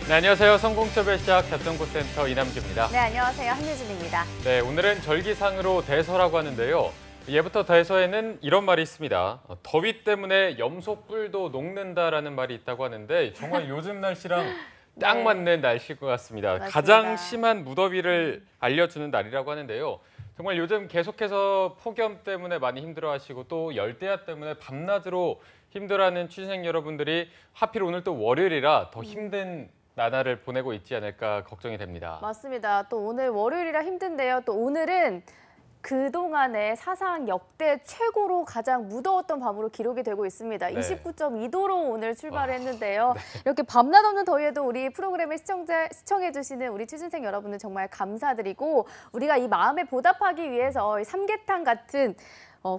네, 안녕하세요. 성공섭의 시작 잡정보센터 이남규입니다. 네, 안녕하세요. 한유진입니다. 네, 오늘은 절기상으로 대서라고 하는데요. 예부터 대서에는 이런 말이 있습니다. 더위 때문에 염소 뿔도 녹는다라는 말이 있다고 하는데 정말 요즘 날씨랑 딱 네. 맞는 날씨일 것 같습니다. 맞습니다. 가장 심한 무더위를 알려주는 날이라고 하는데요. 정말 요즘 계속해서 폭염 때문에 많이 힘들어하시고 또 열대야 때문에 밤낮으로 힘들어하는 취준생 여러분들이 하필 오늘 또 월요일이라 더 힘든 나날을 보내고 있지 않을까 걱정이 됩니다. 맞습니다. 또 오늘 월요일이라 힘든데요. 또 오늘은 그동안의 사상 역대 최고로 가장 무더웠던 밤으로 기록이 되고 있습니다. 네. 29.2도로 오늘 출발했는데요. 이렇게 밤낮 없는 더위에도 우리 프로그램을 시청해주시는 우리 취준생 여러분들 정말 감사드리고 우리가 이 마음에 보답하기 위해서 삼계탕 같은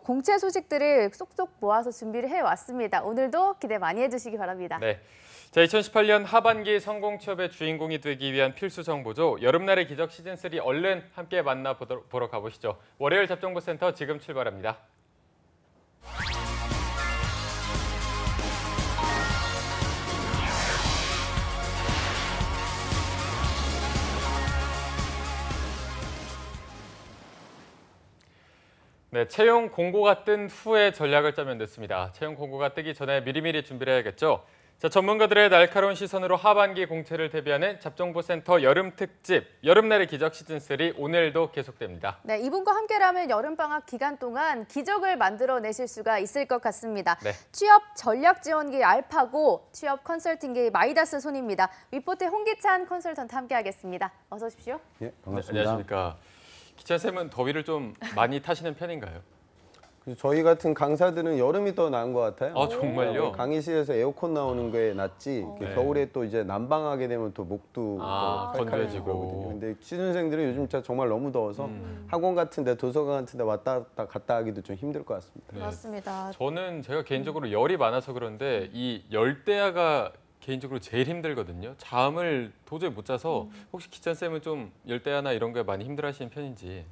공채 소식들을 쏙쏙 모아서 준비를 해왔습니다. 오늘도 기대 많이 해주시기 바랍니다. 네. 자, 2018년 하반기 성공 취업의 주인공이 되기 위한 필수 정보죠. 여름날의 기적 시즌3 얼른 함께 만나보러 가보시죠. 월요일 잡정보센터 지금 출발합니다. 네, 채용 공고가 뜬 후에 전략을 짜면 됐습니다. 채용 공고가 뜨기 전에 미리미리 준비를 해야겠죠. 자, 전문가들의 날카로운 시선으로 하반기 공채를 대비하는 잡정보센터 여름 특집 여름날의 기적 시즌3 오늘도 계속됩니다. 네, 이분과 함께라면 여름방학 기간 동안 기적을 만들어내실 수가 있을 것 같습니다. 네. 취업 전략 지원기 알파고, 취업 컨설팅기 마이다스 손입니다. 위포트의 홍기찬 컨설턴트 함께하겠습니다. 어서 오십시오. 예, 네, 반갑습니다. 안녕하십니까. 기찬 쌤은 더위를 좀 많이 타시는 편인가요? 저희 같은 강사들은 여름이 더 나은 것 같아요. 아, 정말요? 강의실에서 에어컨 나오는 게 낫지. 네. 겨울에 또 이제 난방하게 되면 또 목도 또 건조해지고. 거거든요. 근데 취준생들은 요즘 진짜 정말 너무 더워서 학원 같은데 도서관 같은데 왔다 갔다 하기도 좀 힘들 것 같습니다. 네. 맞습니다. 저는 제가 개인적으로 열이 많아서 그런데 이 열대야가 개인적으로 제일 힘들거든요. 잠을 도저히 못 자서 혹시 기찬 쌤은 좀 열대야나 이런 거에 많이 힘들어하시는 편인지.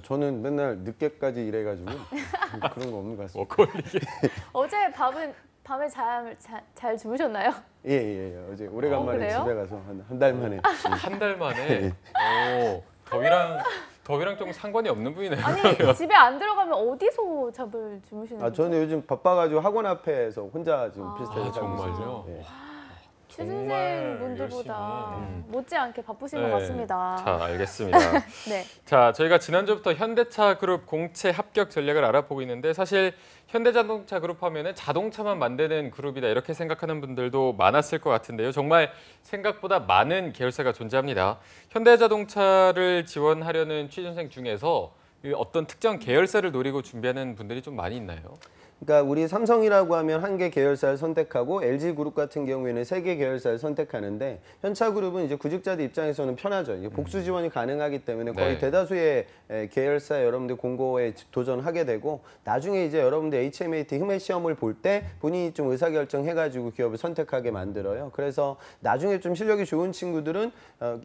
저는 맨날 늦게까지 일해가지고 그런 거 없는 것 같습니다. 워커홀릭이. 어제 밤에 잘 주무셨나요? 예. 어제 오래간만에 그래요? 집에 가서 한 달 만에. 한 달 만에. 오, 더위랑 좀 상관이 없는 분이네요. 아니, 집에 안 들어가면 어디서 잠을 주무시는 거죠? 저는 요즘 바빠가지고 학원 앞에서 혼자 지금 비슷하게 아, 살고 정말요? 있어요. 예. 취준생 분들보다 열심히. 못지않게 바쁘신 것 같습니다. 자, 알겠습니다. 네. 자, 저희가 지난주부터 현대차 그룹 공채 합격 전략을 알아보고 있는데 사실 현대자동차 그룹 하면은 자동차만 만드는 그룹이다 이렇게 생각하는 분들도 많았을 것 같은데요. 정말 생각보다 많은 계열사가 존재합니다. 현대자동차를 지원하려는 취준생 중에서 어떤 특정 계열사를 노리고 준비하는 분들이 좀 많이 있나요? 그러니까 우리 삼성이라고 하면 한 개 계열사를 선택하고 LG그룹 같은 경우에는 세 개 계열사를 선택하는데 현차그룹은 이제 구직자들 입장에서는 편하죠. 이게 복수 지원이 가능하기 때문에 거의 네. 대다수의 계열사에 여러분들 공고에 도전하게 되고 나중에 이제 여러분들 HMAT 흠의 시험을 볼 때 본인이 좀 의사결정해가지고 기업을 선택하게 만들어요. 그래서 나중에 좀 실력이 좋은 친구들은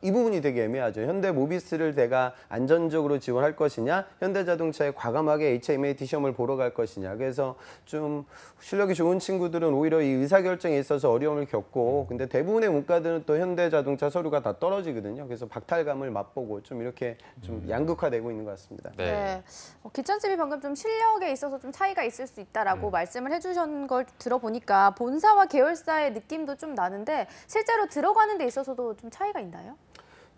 이 부분이 되게 애매하죠. 현대모비스를 내가 안전적으로 지원할 것이냐, 현대자동차에 과감하게 HMAT 시험을 보러 갈 것이냐. 그래서 좀 실력이 좋은 친구들은 오히려 이 의사결정에 있어서 어려움을 겪고 근데 대부분의 문과들은 또 현대자동차 서류가 다 떨어지거든요. 그래서 박탈감을 맛보고 좀 이렇게 좀 양극화되고 있는 것 같습니다. 네. 기찬쌤이 방금 좀 실력에 있어서 좀 차이가 있을 수 있다라고 말씀을 해주신 걸 들어보니까 본사와 계열사의 느낌도 좀 나는데 실제로 들어가는 데 있어서도 좀 차이가 있나요?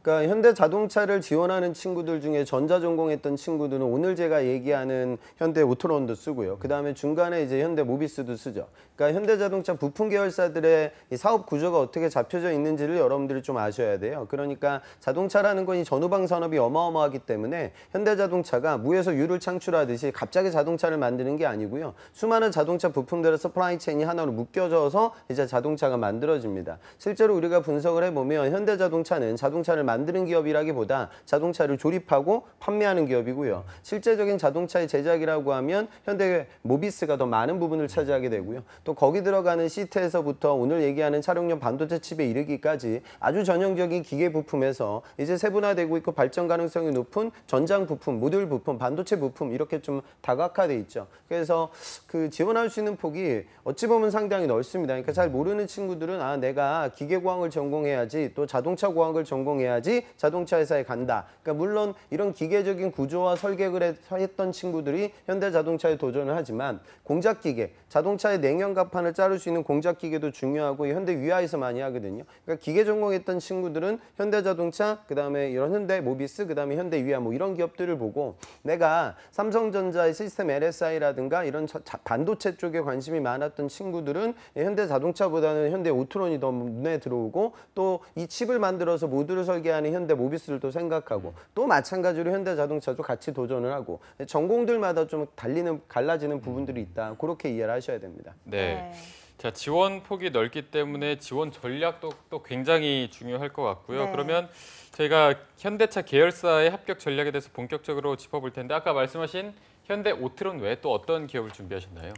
그러니까 현대자동차를 지원하는 친구들 중에 전자전공했던 친구들은 오늘 제가 얘기하는 현대오토론도 쓰고요. 그다음에 중간에 이제 현대모비스도 쓰죠. 그러니까 현대자동차 부품 계열사들의 이 사업 구조가 어떻게 잡혀져 있는지를 여러분들이 좀 아셔야 돼요. 그러니까 자동차라는 건 이 전후방 산업이 어마어마하기 때문에 현대자동차가 무에서 유를 창출하듯이 갑자기 자동차를 만드는 게 아니고요. 수많은 자동차 부품들의 서플라이 체인이 하나로 묶여져서 이제 자동차가 만들어집니다. 실제로 우리가 분석을 해보면 현대자동차는 자동차를 만드는 기업이라기보다 자동차를 조립하고 판매하는 기업이고요. 실제적인 자동차의 제작이라고 하면 현대 모비스가 더 많은 부분을 차지하게 되고요. 또 거기 들어가는 시트에서부터 오늘 얘기하는 차량용 반도체 칩에 이르기까지 아주 전형적인 기계 부품에서 이제 세분화되고 있고 발전 가능성이 높은 전장 부품, 모듈 부품, 반도체 부품 이렇게 좀 다각화돼 있죠. 그래서 그 지원할 수 있는 폭이 어찌 보면 상당히 넓습니다. 그러니까 잘 모르는 친구들은 내가 기계공학을 전공해야지 또 자동차 공학을 전공해야지 자동차 회사에 간다. 그러니까 물론 이런 기계적인 구조와 설계를 했던 친구들이 현대자동차에 도전을 하지만 공작기계, 자동차의 냉연갑판을 자를 수 있는 공작기계도 중요하고 현대 위아에서 많이 하거든요. 그러니까 기계 전공했던 친구들은 현대자동차, 그다음에 이런 현대 모비스, 그다음에 현대 위아 뭐 이런 기업들을 보고 내가 삼성전자의 시스템 LSI라든가 이런 반도체 쪽에 관심이 많았던 친구들은 현대자동차보다는 현대 오트론이 더 눈에 들어오고 또 이 칩을 만들어서 모듈을 설계하는 현대 모비스를 또 생각하고 또 마찬가지로 현대자동차도 같이 도전을 하고 전공들마다 좀 갈라지는 부분들이 있다. 그렇게 이해를 하셔야 됩니다. 네. 자, 지원 폭이 넓기 때문에 지원 전략도 또 굉장히 중요할 것 같고요. 네. 그러면 저희가 현대차 계열사의 합격 전략에 대해서 본격적으로 짚어볼 텐데 아까 말씀하신 현대 오트론 외에 또 어떤 기업을 준비하셨나요?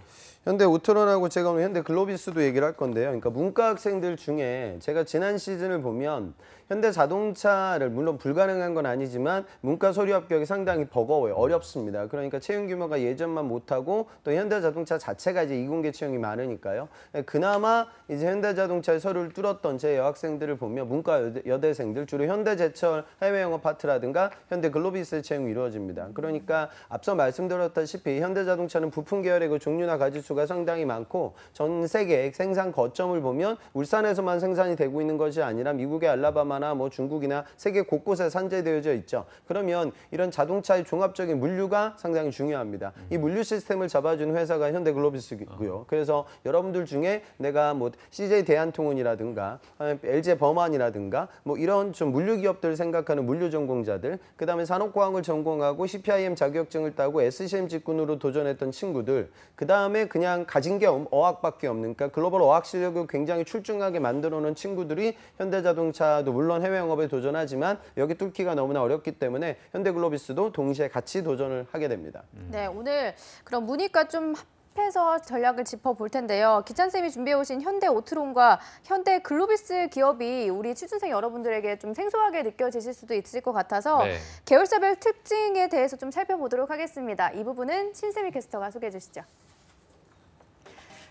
현대 오트론하고 제가 오늘 현대 글로비스도 얘기를 할 건데요. 그러니까 문과 학생들 중에 제가 지난 시즌을 보면 현대 자동차를 물론 불가능한 건 아니지만 문과 서류 합격이 상당히 버거워요. 어렵습니다. 그러니까 채용 규모가 예전만 못하고 또 현대 자동차 자체가 이제 이공계 채용이 많으니까요. 그나마 이제 현대 자동차의 서류를 뚫었던 제 여학생들을 보면 문과 여대생들 주로 현대제철 해외 영어 파트라든가 현대 글로비스의 채용이 이루어집니다. 그러니까 앞서 말씀드렸다시피 현대 자동차는 부품 계열의 그 종류나 가지수가 상당히 많고 전 세계 생산 거점을 보면 울산에서만 생산이 되고 있는 것이 아니라 미국의 알라바마나 뭐 중국이나 세계 곳곳에 산재되어져 있죠. 그러면 이런 자동차의 종합적인 물류가 상당히 중요합니다. 이 물류 시스템을 잡아주는 회사가 현대 글로비스고요. 그래서 여러분들 중에 내가 뭐 CJ 대한통운이라든가 LG 범한이라든가 뭐 이런 좀 물류 기업들 생각하는 물류 전공자들, 그다음에 산업공학을 전공하고 CPIM 자격증을 따고 SCM 직군으로 도전했던 친구들, 그다음에 그냥 가진 게 어학밖에 없는, 그러니까 글로벌 어학 실력을 굉장히 출중하게 만들어 놓은 친구들이 현대자동차도 물론 해외 영업에 도전하지만 여기 뚫기가 너무나 어렵기 때문에 현대글로비스도 동시에 같이 도전을 하게 됩니다. 네, 오늘 그럼 문의과 좀 합해서 전략을 짚어볼 텐데요. 기찬쌤이 준비해 오신 현대 오트론과 현대 글로비스 기업이 우리 취준생 여러분들에게 좀 생소하게 느껴지실 수도 있을 것 같아서 네. 계열사별 특징에 대해서 좀 살펴보도록 하겠습니다. 이 부분은 신세미 캐스터가 소개해 주시죠.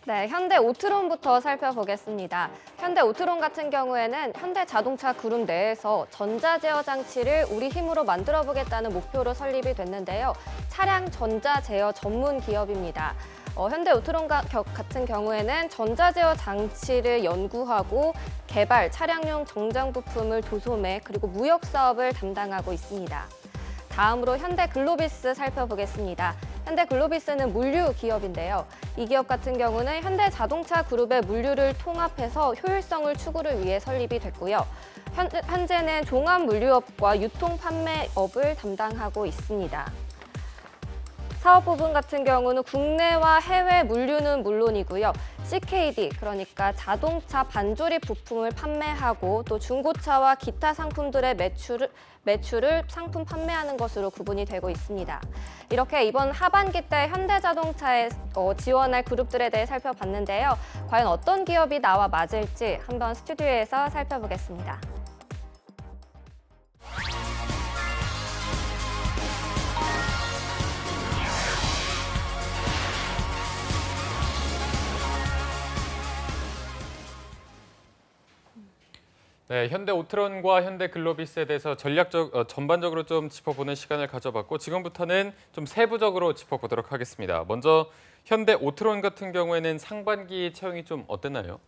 네, 현대 오트론부터 살펴보겠습니다. 현대 오트론 같은 경우에는 현대 자동차 그룹 내에서 전자제어 장치를 우리 힘으로 만들어보겠다는 목표로 설립이 됐는데요. 차량 전자제어 전문 기업입니다. 현대 오트론 같은 경우에는 전자제어 장치를 연구하고 개발, 차량용 정장 부품을 도소매, 그리고 무역 사업을 담당하고 있습니다. 다음으로 현대 글로비스 살펴보겠습니다. 현대 글로비스는 물류 기업인데요. 이 기업 같은 경우는 현대 자동차 그룹의 물류를 통합해서 효율성을 추구를 위해 설립이 됐고요. 현재는 종합 물류업과 유통 판매업을 담당하고 있습니다. 사업 부분 같은 경우는 국내와 해외 물류는 물론이고요. CKD, 그러니까 자동차 반조립 부품을 판매하고 또 중고차와 기타 상품들의 매출을 상품 판매하는 것으로 구분이 되고 있습니다. 이렇게 이번 하반기 때 현대자동차에 지원할 그룹들에 대해 살펴봤는데요. 과연 어떤 기업이 나와 맞을지 한번 스튜디오에서 살펴보겠습니다. 네, 현대 오트론과 현대 글로비스에 대해서 전반적으로 좀 짚어보는 시간을 가져봤고 지금부터는 좀 세부적으로 짚어보도록 하겠습니다. 먼저 현대 오트론 같은 경우에는 상반기 채용이 좀 어땠나요?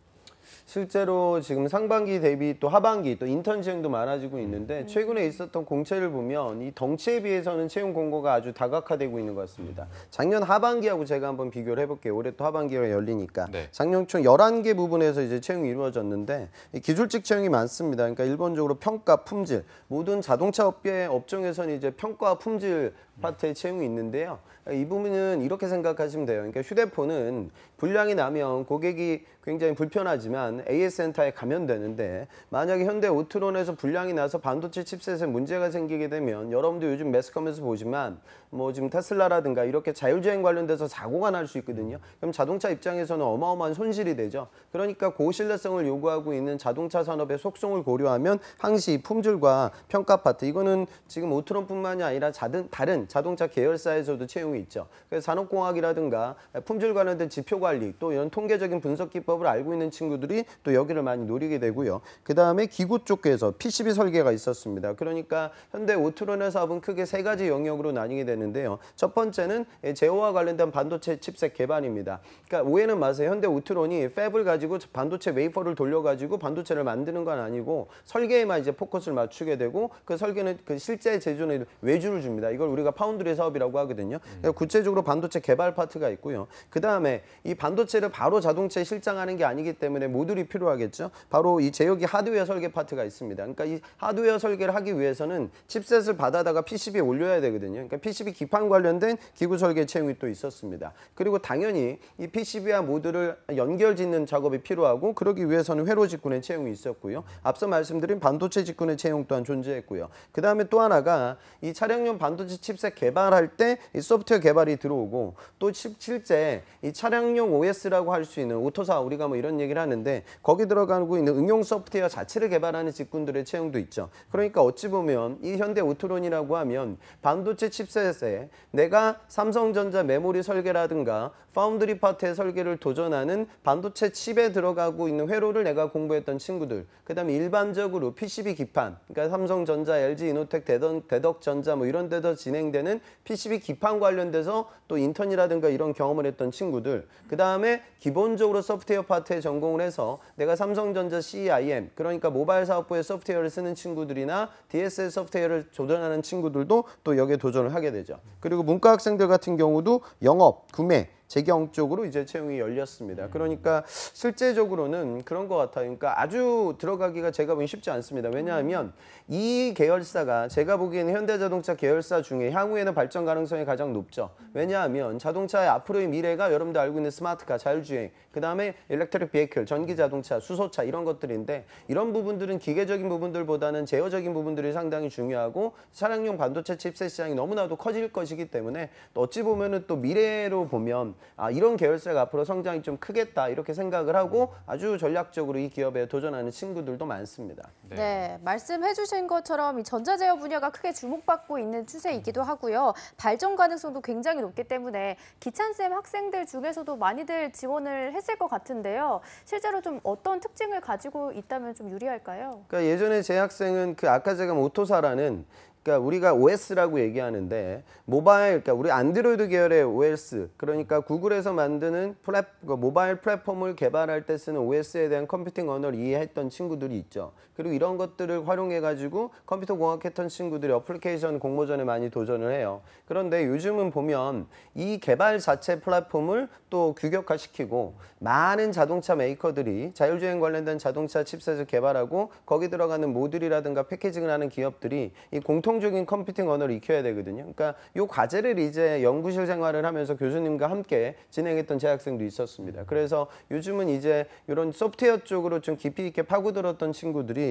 실제로 지금 상반기 대비 또 하반기 또 인턴 채용도 많아지고 있는데 최근에 있었던 공채를 보면 이 덩치에 비해서는 채용 공고가 아주 다각화되고 있는 것 같습니다. 작년 하반기하고 제가 한번 비교를 해볼게요. 올해 또 하반기가 열리니까. 네. 작년 총 11개 부분에서 이제 채용이 이루어졌는데 기술직 채용이 많습니다. 그러니까 일본적으로 평가, 품질, 모든 자동차 업종에서는 이제 평가와 품질 파트의 채용이 있는데요. 이 부분은 이렇게 생각하시면 돼요. 그러니까 휴대폰은 불량이 나면 고객이 굉장히 불편하지만 AS 센터에 가면 되는데 만약에 현대 오트론에서 불량이 나서 반도체 칩셋에 문제가 생기게 되면 여러분들 요즘 매스컴에서 보지만 뭐 지금 테슬라라든가 이렇게 자율주행 관련돼서 사고가 날 수 있거든요. 그럼 자동차 입장에서는 어마어마한 손실이 되죠. 그러니까 고신뢰성을 요구하고 있는 자동차 산업의 속성을 고려하면 항시 품질과 평가 파트 이거는 지금 오트론뿐만이 아니라 다른 자동차 계열사에서도 채용이 있죠. 그래서 산업공학이라든가 품질 관련된 지표 관리 또 이런 통계적인 분석 기법을 알고 있는 친구들이 또 여기를 많이 노리게 되고요. 그 다음에 기구 쪽에서 PCB 설계가 있었습니다. 그러니까 현대 오트론의 사업은 크게 세 가지 영역으로 나뉘게 되는데요. 첫 번째는 제어와 관련된 반도체 칩셋 개발입니다. 그러니까 오해는 마세요. 현대 오트론이 팹을 가지고 반도체 웨이퍼를 돌려가지고 반도체를 만드는 건 아니고 설계에만 이제 포커스를 맞추게 되고 그 설계는 그 실제 제조는 외주를 줍니다. 이걸 우리가 파운드리 사업이라고 하거든요. 그러니까 구체적으로 반도체 개발 파트가 있고요. 그 다음에 이 반도체를 바로 자동차에 실장하는 게 아니기 때문에 모듈이 필요하겠죠. 바로 이 제어기 하드웨어 설계 파트가 있습니다. 그러니까 이 하드웨어 설계를 하기 위해서는 칩셋을 받아다가 PCB에 올려야 되거든요. 그러니까 PCB 기판 관련된 기구 설계 채용이 또 있었습니다. 그리고 당연히 이 PCB와 모듈을 연결 짓는 작업이 필요하고 그러기 위해서는 회로 직군의 채용이 있었고요. 앞서 말씀드린 반도체 직군의 채용 또한 존재했고요. 그 다음에 또 하나가 이 차량용 반도체 칩셋 개발할 때 이 소프트웨어 개발이 들어오고 또 실제 이 차량용 OS라고 할 수 있는 오토사 우리가 뭐 이런 얘기를 하는데 거기 들어가고 있는 응용 소프트웨어 자체를 개발하는 직군들의 채용도 있죠. 그러니까 어찌 보면 이 현대 오트론이라고 하면 반도체 칩셋에 내가 삼성전자 메모리 설계라든가 파운드리 파트의 설계를 도전하는 반도체 칩에 들어가고 있는 회로를 내가 공부했던 친구들 그 다음에 일반적으로 PCB 기판 그러니까 삼성전자, LG 이노텍, 대덕전자 뭐 이런 데서 진행되는 PCB 기판 관련돼서 또 인턴이라든가 이런 경험을 했던 친구들 그 다음에 기본적으로 소프트웨어 파트에 전공을 해서 내가 삼성전자 CIM 그러니까 모바일 사업부의 소프트웨어를 쓰는 친구들이나 DSL 소프트웨어를 도전하는 친구들도 또 여기에 도전을 하게 되죠. 그리고 문과 학생들 같은 경우도 영업, 구매 재경 쪽으로 이제 채용이 열렸습니다. 그러니까 실제적으로는 그런 것 같아요. 그러니까 아주 들어가기가 제가 보기엔 쉽지 않습니다. 왜냐하면 이 계열사가 제가 보기에는 현대자동차 계열사 중에 향후에는 발전 가능성이 가장 높죠. 왜냐하면 자동차의 앞으로의 미래가 여러분들 알고 있는 스마트카, 자율주행, 그 다음에 일렉트릭 비에이클, 전기자동차, 수소차 이런 것들인데 이런 부분들은 기계적인 부분들보다는 제어적인 부분들이 상당히 중요하고 차량용 반도체 칩셋 시장이 너무나도 커질 것이기 때문에 또 어찌 보면은 또 미래로 보면 이런 계열사가 앞으로 성장이 좀 크겠다 이렇게 생각을 하고 아주 전략적으로 이 기업에 도전하는 친구들도 많습니다. 네, 말씀해 주신 것처럼 이 전자제어 분야가 크게 주목받고 있는 추세이기도 하고요. 발전 가능성도 굉장히 높기 때문에 기찬쌤 학생들 중에서도 많이들 지원을 했을 것 같은데요. 실제로 좀 어떤 특징을 가지고 있다면 좀 유리할까요? 그러니까 예전에 제 학생은 그 아까 제가 오토사라는 그러니까 우리가 OS라고 얘기하는데 모바일, 그러니까 우리 안드로이드 계열의 OS, 그러니까 구글에서 만드는 모바일 플랫폼을 개발할 때 쓰는 OS에 대한 컴퓨팅 언어를 이해했던 친구들이 있죠. 그리고 이런 것들을 활용해가지고 컴퓨터 공학했던 친구들이 어플리케이션 공모전에 많이 도전을 해요. 그런데 요즘은 보면 이 개발 자체 플랫폼을 또 규격화시키고 많은 자동차 메이커들이 자율주행 관련된 자동차 칩셋을 개발하고 거기 들어가는 모듈이라든가 패키징을 하는 기업들이 이 공통적인 컴퓨팅 언어를 익혀야 되거든요. 그러니까 이 과제를 이제 연구실 생활을 하면서 교수님과 함께 진행했던 제 학생도 있었습니다. 그래서 요즘은 이제 이런 소프트웨어 쪽으로 좀 깊이 있게 파고들었던 친구들이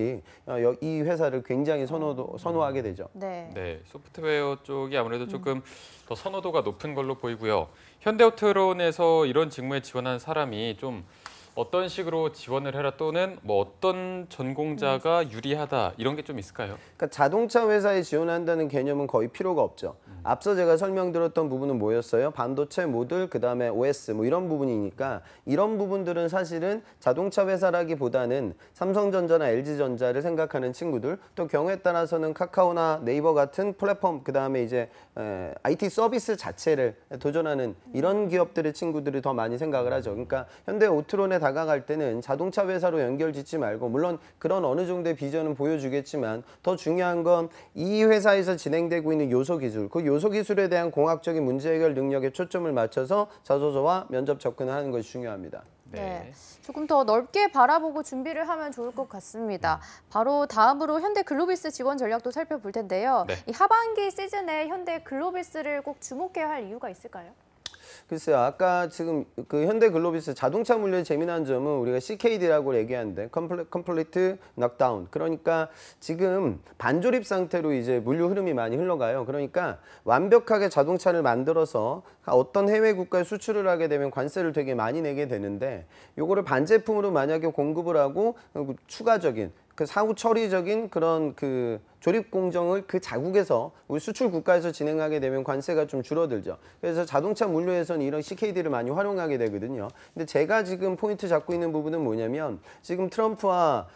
이 회사를 굉장히 선호하게 되죠. 네. 소프트웨어 쪽이 아무래도 조금 더 선호도가 높은 걸로 보이고요. 현대오트론에서 이런 직무에 지원한 사람이 좀 어떤 식으로 지원을 해라 또는 뭐 어떤 전공자가 유리하다 이런 게 좀 있을까요? 그러니까 자동차 회사에 지원한다는 개념은 거의 필요가 없죠. 앞서 제가 설명드렸던 부분은 뭐였어요? 반도체, 모듈, 그 다음에 OS 뭐 이런 부분이니까 이런 부분들은 사실은 자동차 회사라기보다는 삼성전자나 LG전자를 생각하는 친구들 또 경우에 따라서는 카카오나 네이버 같은 플랫폼 그 다음에 이제 IT 서비스 자체를 도전하는 이런 기업들의 친구들이 더 많이 생각을 하죠. 그러니까 현대 오트론에 다가갈 때는 자동차 회사로 연결 짓지 말고 물론 그런 어느 정도의 비전은 보여주겠지만 더 중요한 건 이 회사에서 진행되고 있는 요소 기술, 그 요소 기술에 대한 공학적인 문제 해결 능력에 초점을 맞춰서 자소서와 면접 접근을 하는 것이 중요합니다. 네. 조금 더 넓게 바라보고 준비를 하면 좋을 것 같습니다. 바로 다음으로 현대 글로비스 지원 전략도 살펴볼 텐데요. 네. 이 하반기 시즌에 현대 글로비스를 꼭 주목해야 할 이유가 있을까요? 글쎄요, 아까 지금 그 현대글로비스 자동차 물류의 재미난 점은 우리가 CKD라고 얘기하는데 컴플리트 넉다운. 그러니까 지금 반조립 상태로 이제 물류 흐름이 많이 흘러가요. 그러니까 완벽하게 자동차를 만들어서 어떤 해외 국가에 수출을 하게 되면 관세를 되게 많이 내게 되는데 요거를 반제품으로 만약에 공급을 하고 추가적인 그 사후 처리적인 그런 그 조립 공정을 그 자국에서 우리 수출 국가에서 진행하게 되면 관세가 좀 줄어들죠. 그래서 자동차 물류에서는 이런 CKD를 많이 활용하게 되거든요. 근데 제가 지금 포인트 잡고 있는 부분은 뭐냐면 지금 트럼프와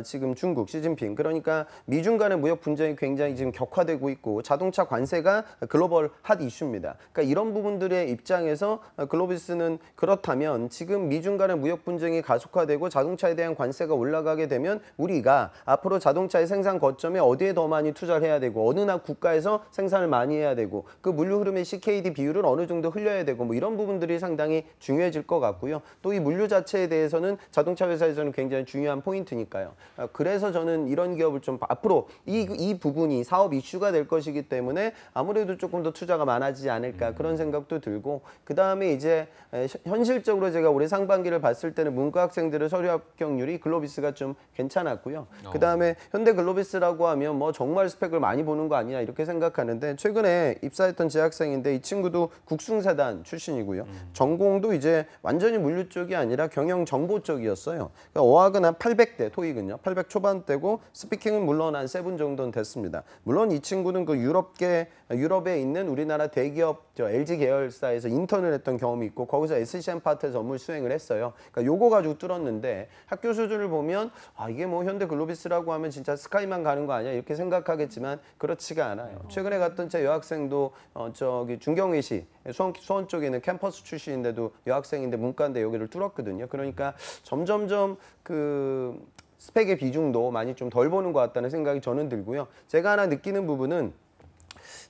지금 중국 시진핑 그러니까 미중 간의 무역 분쟁이 굉장히 지금 격화되고 있고 자동차 관세가 글로벌 핫 이슈입니다. 그러니까 이런 부분들의 입장에서 글로비스는 그렇다면 지금 미중 간의 무역 분쟁이 가속화되고 자동차에 대한 관세가 올라가게 되면 우리가 앞으로 자동차의 생산 거점에 어디에 더 많이 투자를 해야 되고 어느 국가에서 생산을 많이 해야 되고 그 물류 흐름의 CKD 비율을 어느 정도 흘려야 되고 뭐 이런 부분들이 상당히 중요해질 것 같고요. 또 이 물류 자체에 대해서는 자동차 회사에서는 굉장히 중요한 포인트니까요. 그래서 저는 이런 기업을 좀 앞으로 이 부분이 사업 이슈가 될 것이기 때문에 아무래도 조금 더 투자가 많아지지 않을까 그런 생각도 들고 그다음에 이제 현실적으로 제가 올해 상반기를 봤을 때는 문과 학생들의 서류 합격률이 글로비스가 좀 괜찮았고요. 그다음에 현대글로비스라고 하면 뭐 정말 스펙을 많이 보는 거 아니냐 이렇게 생각하는데 최근에 입사했던 재학생인데 이 친구도 국승사단 출신이고요. 전공도 이제 완전히 물류 쪽이 아니라 경영 정보 쪽이었어요. 그러니까 어학은 한 800대 토익은요. 800 초반대고 스피킹은 물론 한 7 정도는 됐습니다. 물론 이 친구는 그 유럽에 있는 우리나라 대기업 LG 계열사에서 인턴을 했던 경험이 있고 거기서 SCM 파트에서 업무를 수행을 했어요. 그러니까 요거 가지고 뚫었는데 학교 수준을 보면 아 이게 뭐 현대글로비스라고 하면 진짜 스카이만 가는 거 아니야 이렇게 생각하겠지만 그렇지가 않아요. 최근에 갔던 제 여학생도 저기 중경외시 수원 쪽에 있는 캠퍼스 출신인데도 여학생인데 문과인데 여기를 뚫었거든요. 그러니까 점점점 그 스펙의 비중도 많이 좀 덜 보는 것 같다는 생각이 저는 들고요. 제가 하나 느끼는 부분은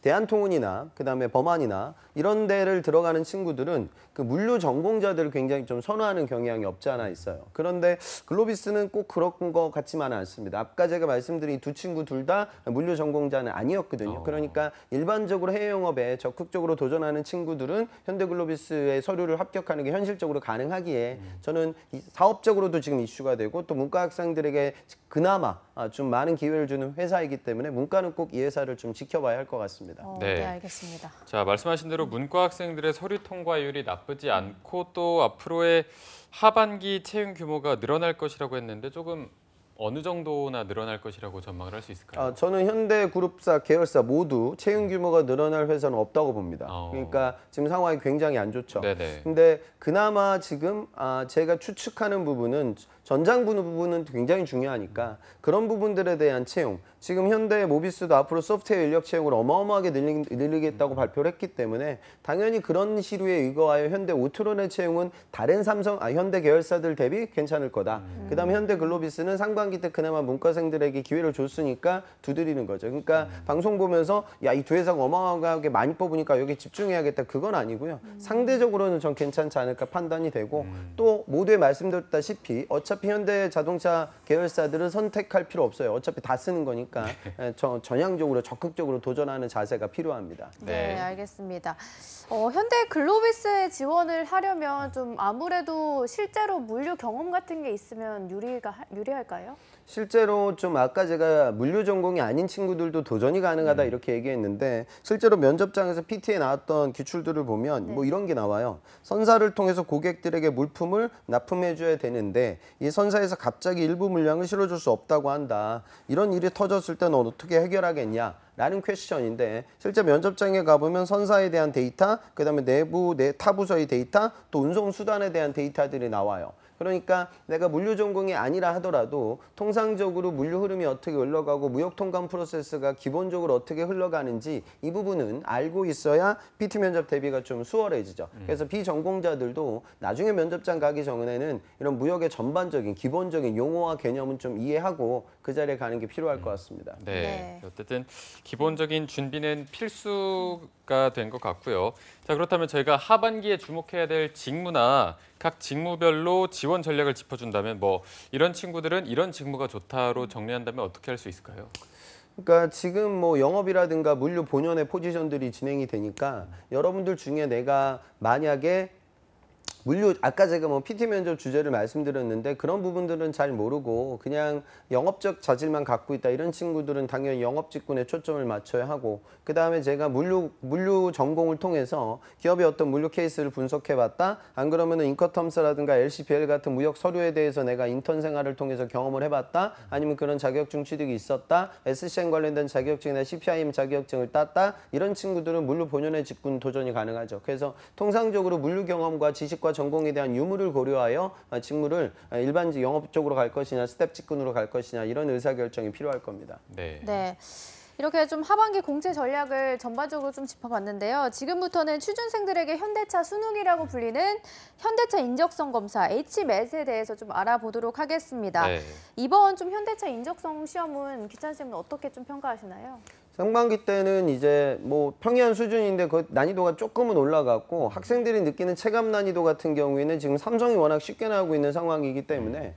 대한통운이나 그다음에 범안이나 이런 데를 들어가는 친구들은 그 물류 전공자들을 굉장히 좀 선호하는 경향이 없지 않아 있어요. 그런데 글로비스는 꼭 그런 것 같지만은 않습니다. 아까 제가 말씀드린 이 두 친구 둘 다 물류 전공자는 아니었거든요. 그러니까 일반적으로 해외 영업에 적극적으로 도전하는 친구들은 현대글로비스의 서류를 합격하는 게 현실적으로 가능하기에 저는 사업적으로도 지금 이슈가 되고 또 문과 학생들에게 그나마 좀 많은 기회를 주는 회사이기 때문에 문과는 꼭 이 회사를 좀 지켜봐야 할 것 같습니다. 네, 알겠습니다. 자, 말씀하신 대로 문과 학생들의 서류 통과율이 나쁘지 않고 또 앞으로의 하반기 채용 규모가 늘어날 것이라고 했는데 조금 어느 정도나 늘어날 것이라고 전망을 할 수 있을까요? 저는 현대그룹사 계열사 모두 채용 규모가 늘어날 회사는 없다고 봅니다. 그러니까 지금 상황이 굉장히 안 좋죠. 네네. 근데 그나마 지금 제가 추측하는 부분은 전장부 부분은 굉장히 중요하니까 그런 부분들에 대한 채용. 지금 현대 모비스도 앞으로 소프트웨어 인력 채용을 어마어마하게 늘리겠다고 발표를 했기 때문에 당연히 그런 시류에 의거하여 현대 오토론의 채용은 다른 현대 계열사들 대비 괜찮을 거다. 그다음에 현대글로비스는 상반기 때 그나마 문과생들에게 기회를 줬으니까 두드리는 거죠. 그러니까 방송 보면서 야, 이 두 회사가 어마어마하게 많이 뽑으니까 여기 집중해야겠다. 그건 아니고요. 상대적으로는 전 괜찮지 않을까 판단이 되고 또 모두에 말씀드렸다시피 어차피 현대 자동차 계열사들은 선택할 필요 없어요. 어차피 다 쓰는 거니까 전향적으로 적극적으로 도전하는 자세가 필요합니다. 네, 알겠습니다. 현대글로비스에 지원을 하려면 좀 아무래도 실제로 물류 경험 같은 게 있으면 유리할까요? 실제로 좀 아까 제가 물류 전공이 아닌 친구들도 도전이 가능하다 이렇게 얘기했는데 실제로 면접장에서 PT에 나왔던 기출들을 보면 뭐 이런 게 나와요. 선사를 통해서 고객들에게 물품을 납품해 줘야 되는데 이 선사에서 갑자기 일부 물량을 실어줄 수 없다고 한다. 이런 일이 터졌을 때는 어떻게 해결하겠냐? 라는 퀘스천인데 실제 면접장에 가보면 선사에 대한 데이터, 그다음에 내부 타 부서의 데이터, 또 운송 수단에 대한 데이터들이 나와요. 그러니까 내가 물류 전공이 아니라 하더라도 통상적으로 물류 흐름이 어떻게 흘러가고 무역 통관 프로세스가 기본적으로 어떻게 흘러가는지 이 부분은 알고 있어야 PT 면접 대비가 좀 수월해지죠. 그래서 비전공자들도 나중에 면접장 가기 전에는 이런 무역의 전반적인 기본적인 용어와 개념은 좀 이해하고 그 자리에 가는 게 필요할 것 같습니다. 네. 어쨌든 기본적인 준비는 필수가 된 것 같고요. 자, 그렇다면 저희가 하반기에 주목해야 될 직무나 각 직무별로 지원 전략을 짚어준다면 뭐 이런 친구들은 이런 직무가 좋다로 정리한다면 어떻게 할 수 있을까요? 그러니까 지금 뭐 영업이라든가 물류 본연의 포지션들이 진행이 되니까 여러분들 중에 내가 만약에 물류 아까 제가 뭐 PT 면접 주제를 말씀드렸는데 그런 부분들은 잘 모르고 그냥 영업적 자질만 갖고 있다 이런 친구들은 당연히 영업 직군에 초점을 맞춰야 하고 그다음에 제가 물류 전공을 통해서 기업의 어떤 물류 케이스를 분석해 봤다 안 그러면은 인커텀스라든가 LCPL 같은 무역 서류에 대해서 내가 인턴 생활을 통해서 경험을 해 봤다 아니면 그런 자격증 취득이 있었다 SCM 관련된 자격증이나 CPIM 자격증을 땄다 이런 친구들은 물류 본연의 직군 도전이 가능하죠. 그래서 통상적으로 물류 경험과 지식과 전공에 대한 유무를 고려하여 직무를 일반 영업 쪽으로 갈 것이냐 스텝 직군으로 갈 것이냐 이런 의사결정이 필요할 겁니다. 네. 네. 이렇게 좀 하반기 공채 전략을 전반적으로 좀 짚어봤는데요. 지금부터는 취준생들에게 현대차 수능이라고 불리는 현대차 인적성 검사 HMAT에 대해서 좀 알아보도록 하겠습니다. 네. 이번 좀 현대차 인적성 시험은 기찬 쌤은 어떻게 좀 평가하시나요? 상반기 때는 이제 뭐 평이한 수준인데 그 난이도가 조금은 올라갔고 학생들이 느끼는 체감 난이도 같은 경우에는 지금 삼성이 워낙 쉽게 나오고 있는 상황이기 때문에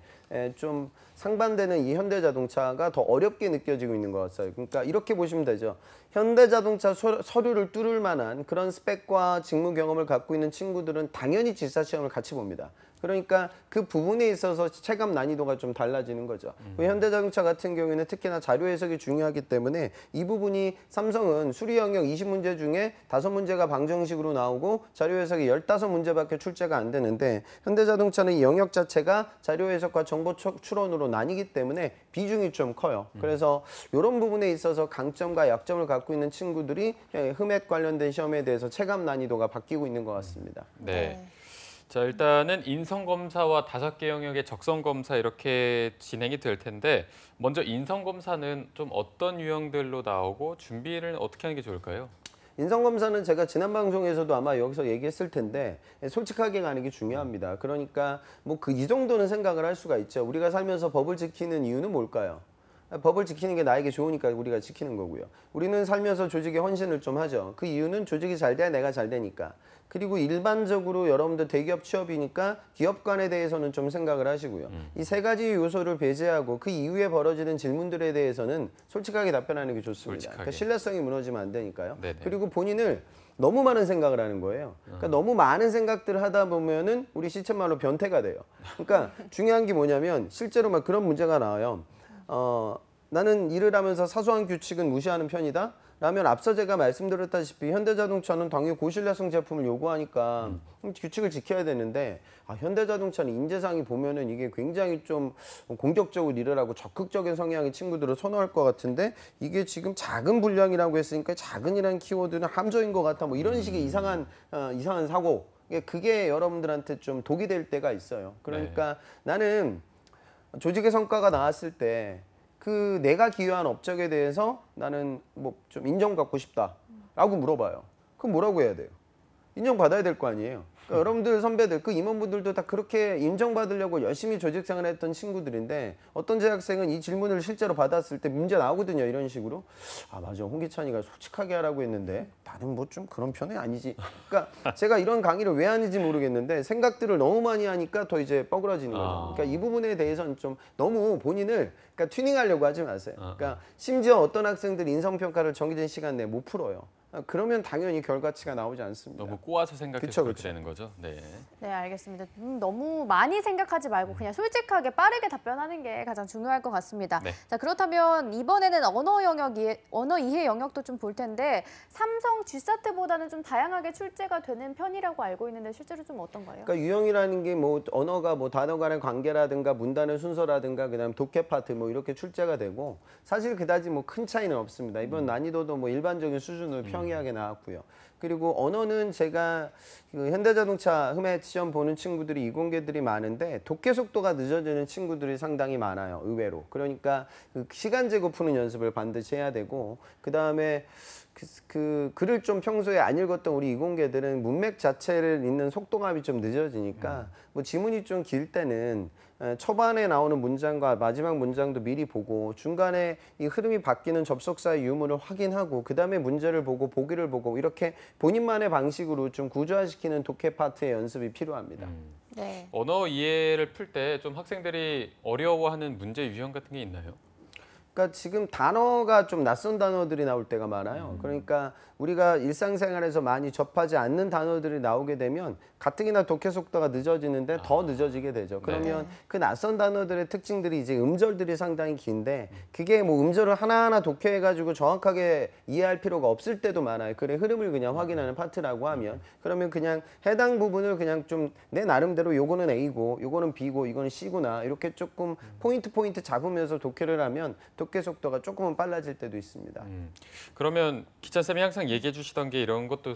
좀 상반되는 이 현대자동차가 더 어렵게 느껴지고 있는 것 같아요. 그러니까 이렇게 보시면 되죠. 현대자동차 서류를 뚫을 만한 그런 스펙과 직무 경험을 갖고 있는 친구들은 당연히 질사시험을 같이 봅니다. 그러니까 그 부분에 있어서 체감 난이도가 좀 달라지는 거죠. 현대자동차 같은 경우에는 특히나 자료 해석이 중요하기 때문에 이 부분이 삼성은 수리 영역 20문제 중에 5문제가 방정식으로 나오고 자료 해석이 15문제밖에 출제가 안 되는데 현대자동차는 이 영역 자체가 자료 해석과 정보 추론으로 나뉘기 때문에 비중이 좀 커요. 그래서 이런 부분에 있어서 강점과 약점을 갖고 있는 친구들이 흠액 관련된 시험에 대해서 체감 난이도가 바뀌고 있는 것 같습니다. 네. 자, 일단은 인성검사와 5개 영역의 적성검사 이렇게 진행이 될 텐데 먼저 인성검사는 좀 어떤 유형들로 나오고 준비를 어떻게 하는 게 좋을까요? 인성검사는 제가 지난 방송에서도 아마 여기서 얘기했을 텐데 솔직하게 가는 게 중요합니다. 그러니까 뭐 이 정도는 생각을 할 수가 있죠. 우리가 살면서 법을 지키는 이유는 뭘까요? 법을 지키는 게 나에게 좋으니까 우리가 지키는 거고요. 우리는 살면서 조직에 헌신을 좀 하죠. 그 이유는 조직이 잘 돼야 내가 잘 되니까. 그리고 일반적으로 여러분들 대기업 취업이니까 기업관에 대해서는 좀 생각을 하시고요. 이 3가지 요소를 배제하고 그 이후에 벌어지는 질문들에 대해서는 솔직하게 답변하는 게 좋습니다. 그러니까 신뢰성이 무너지면 안 되니까요. 네네. 그리고 본인을 너무 많은 생각을 하는 거예요. 그러니까 너무 많은 생각들을 하다 보면은 우리 시쳇말로 변태가 돼요. 그러니까 중요한 게 뭐냐면 실제로 막 그런 문제가 나와요. 나는 일을 하면서 사소한 규칙은 무시하는 편이다. 라면 앞서 제가 말씀드렸다시피 현대자동차는 당연히 고신뢰성 제품을 요구하니까 규칙을 지켜야 되는데 현대자동차는 인재상이 보면은 이게 굉장히 좀 공격적으로 일을 하고 적극적인 성향의 친구들을 선호할 것 같은데 이게 지금 작은 분량이라고 했으니까 작은이라는 키워드는 함정인 것 같아 뭐 이런 식의 이상한 사고 그게 여러분들한테 좀 독이 될 때가 있어요. 그러니까 나는 조직의 성과가 나왔을 때 그 내가 기여한 업적에 대해서 나는 뭐 좀 인정받고 싶다라고 물어봐요. 그럼 뭐라고 해야 돼요? 인정받아야 될 거 아니에요. 그러니까 여러분들 선배들 그 임원분들도 다 그렇게 인정받으려고 열심히 조직 생활을 했던 친구들인데 어떤 재학생은 이 질문을 실제로 받았을 때 문제 나오거든요. 이런 식으로 맞아 홍기찬이가 솔직하게 하라고 했는데 나는 뭐 좀 그런 편이 아니지. 그러니까 제가 이런 강의를 왜 하는지 모르겠는데 생각들을 너무 많이 하니까 더 이제 뻐그러지는 거죠. 그러니까 이 부분에 대해서는 좀 너무 본인을 그러니까 튜닝하려고 하지 마세요. 그러니까 심지어 어떤 학생들이 인성평가를 정해진 시간 내에 못 풀어요. 그러면 당연히 결과치가 나오지 않습니다. 너무 꼬아서 생각해서 그렇게 되는 거죠. 네. 네, 알겠습니다. 너무 많이 생각하지 말고 그냥 솔직하게 빠르게 답변하는 게 가장 중요할 것 같습니다. 네. 자, 그렇다면 이번에는 언어 이해 영역도 좀 볼 텐데 삼성 G사트보다는 좀 다양하게 출제가 되는 편이라고 알고 있는데 실제로 좀 어떤가요? 그러니까 유형이라는 게 뭐 언어가 뭐 단어 간의 관계라든가 문단의 순서라든가 그다음 독해 파트 뭐 이렇게 출제가 되고 사실 그다지 뭐 큰 차이는 없습니다. 이번 난이도도 뭐 일반적인 수준으로 평이하게 나왔고요. 그리고 언어는 제가 그 현대자동차 흠액 시험 보는 친구들이 이공계들이 많은데 독해 속도가 늦어지는 친구들이 상당히 많아요. 의외로. 그러니까 그 시간 재고 푸는 연습을 반드시 해야 되고 그다음에 그 글을 좀 평소에 안 읽었던 우리 이공계들은 문맥 자체를 읽는 속도감이 좀 늦어지니까 뭐 지문이 좀 길 때는 초반에 나오는 문장과 마지막 문장도 미리 보고 중간에 이 흐름이 바뀌는 접속사의 유무를 확인하고 그 다음에 문제를 보고 보기를 보고 이렇게 본인만의 방식으로 좀 구조화시키는 독해 파트의 연습이 필요합니다. 네. 언어 이해를 풀 때 좀 학생들이 어려워하는 문제 유형 같은 게 있나요? 그러니까 지금 단어가 좀 낯선 단어들이 나올 때가 많아요. 그러니까 우리가 일상생활에서 많이 접하지 않는 단어들이 나오게 되면 가뜩이나 독해 속도가 늦어지는데 더 늦어지게 되죠. 그러면 그 낯선 단어들의 특징들이 이제 음절들이 상당히 긴데 그게 뭐 음절을 하나하나 독해해가지고 정확하게 이해할 필요가 없을 때도 많아요. 글의 흐름을 그냥 확인하는 파트라고 하면 그러면 그냥 해당 부분을 그냥 좀 내 나름대로 요거는 A고 요거는 B고 이거는 C구나 이렇게 조금 포인트 잡으면서 독해를 하면 독해 속도가 조금은 빨라질 때도 있습니다. 그러면 기찬 쌤이 항상 얘기해 주시던 게 이런 것도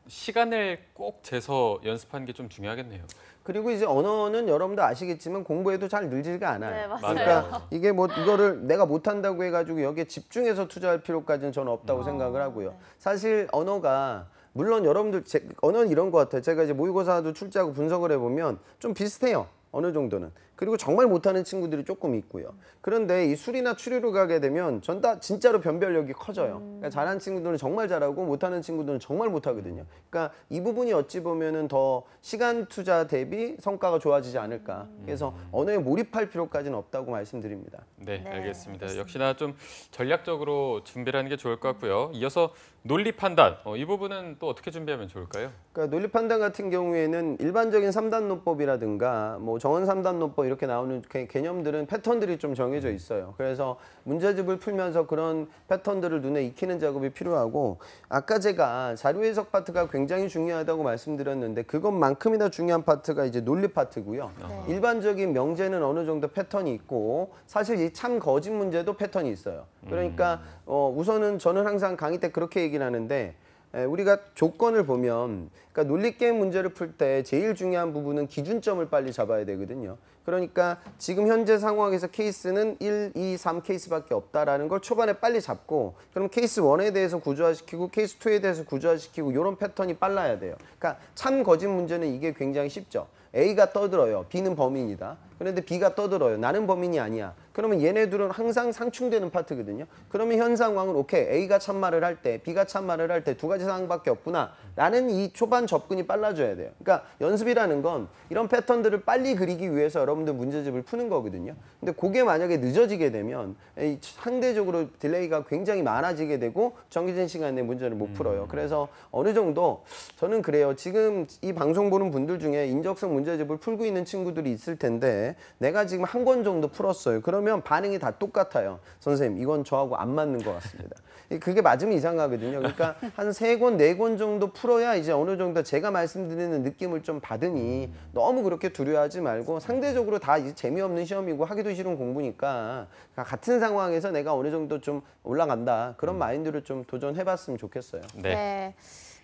시간을 꼭 재서 연습하는 게 좀 중요하겠네요. 그리고 이제 언어는 여러분도 아시겠지만 공부해도 잘 늘지가 않아요. 네, 맞아요. 그러니까 이게 뭐 이거를 내가 못한다고 해가지고 여기에 집중해서 투자할 필요까지는 저는 없다고 생각을 하고요. 사실 언어가 물론 여러분들 언어는 이런 것 같아요. 제가 이제 모의고사도 출제하고 분석을 해보면 좀 비슷해요. 어느 정도는. 그리고 정말 못하는 친구들이 조금 있고요. 그런데 이 술이나 추리로 가게 되면 전 다 진짜로 변별력이 커져요. 그러니까 잘하는 친구들은 정말 잘하고 못하는 친구들은 정말 못하거든요. 그러니까 이 부분이 어찌 보면은 더 시간 투자 대비 성과가 좋아지지 않을까. 그래서 언어에 몰입할 필요까지는 없다고 말씀드립니다. 네, 네, 알겠습니다. 알겠습니다. 역시나 좀 전략적으로 준비를 하는 게 좋을 것 같고요. 이어서 논리 판단, 이 부분은 또 어떻게 준비하면 좋을까요? 그러니까 논리 판단 같은 경우에는 일반적인 3단 논법이라든가 뭐 정원 3단 논법 이렇게 나오는 개념들은 패턴들이 좀 정해져 있어요. 그래서 문제집을 풀면서 그런 패턴들을 눈에 익히는 작업이 필요하고 아까 제가 자료 해석 파트가 굉장히 중요하다고 말씀드렸는데 그것만큼이나 중요한 파트가 이제 논리 파트고요. 일반적인 명제는 어느 정도 패턴이 있고 사실 이 참 거짓 문제도 패턴이 있어요. 그러니까 우선은 저는 항상 강의 때 그렇게 얘기를 하는데 우리가 조건을 보면 그러니까 논리 게임 문제를 풀 때 제일 중요한 부분은 기준점을 빨리 잡아야 되거든요. 그러니까 지금 현재 상황에서 케이스는 1, 2, 3 케이스밖에 없다라는 걸 초반에 빨리 잡고 그럼 케이스 1에 대해서 구조화시키고 케이스 2에 대해서 구조화시키고 이런 패턴이 빨라야 돼요. 그러니까 참 거짓 문제는 이게 굉장히 쉽죠. A가 떠들어요. B는 범인이다. 그런데 B가 떠들어요. 나는 범인이 아니야. 그러면 얘네들은 항상 상충되는 파트거든요. 그러면 현 상황은 오케이. A가 참말을 할 때, B가 참말을 할 때 두 가지 상황밖에 없구나. 라는 이 초반 접근이 빨라져야 돼요. 그러니까 연습이라는 건 이런 패턴들을 빨리 그리기 위해서 여러분들 문제집을 푸는 거거든요. 근데 그게 만약에 늦어지게 되면 상대적으로 딜레이가 굉장히 많아지게 되고 정해진 시간 내에 문제를 못 풀어요. 그래서 어느 정도 저는 그래요. 지금 이 방송 보는 분들 중에 인적성 문제집을 풀고 있는 친구들이 있을 텐데 내가 지금 한 권 정도 풀었어요. 그러면 반응이 다 똑같아요. 선생님 이건 저하고 안 맞는 것 같습니다. 그게 맞으면 이상하거든요. 그러니까 한 3권, 4권 정도 풀어야 이제 어느 정도 제가 말씀드리는 느낌을 좀 받으니 너무 그렇게 두려워하지 말고 상대적으로 다 이제 재미없는 시험이고 하기도 싫은 공부니까 같은 상황에서 내가 어느 정도 좀 올라간다. 그런 마인드로 좀 도전해봤으면 좋겠어요. 네.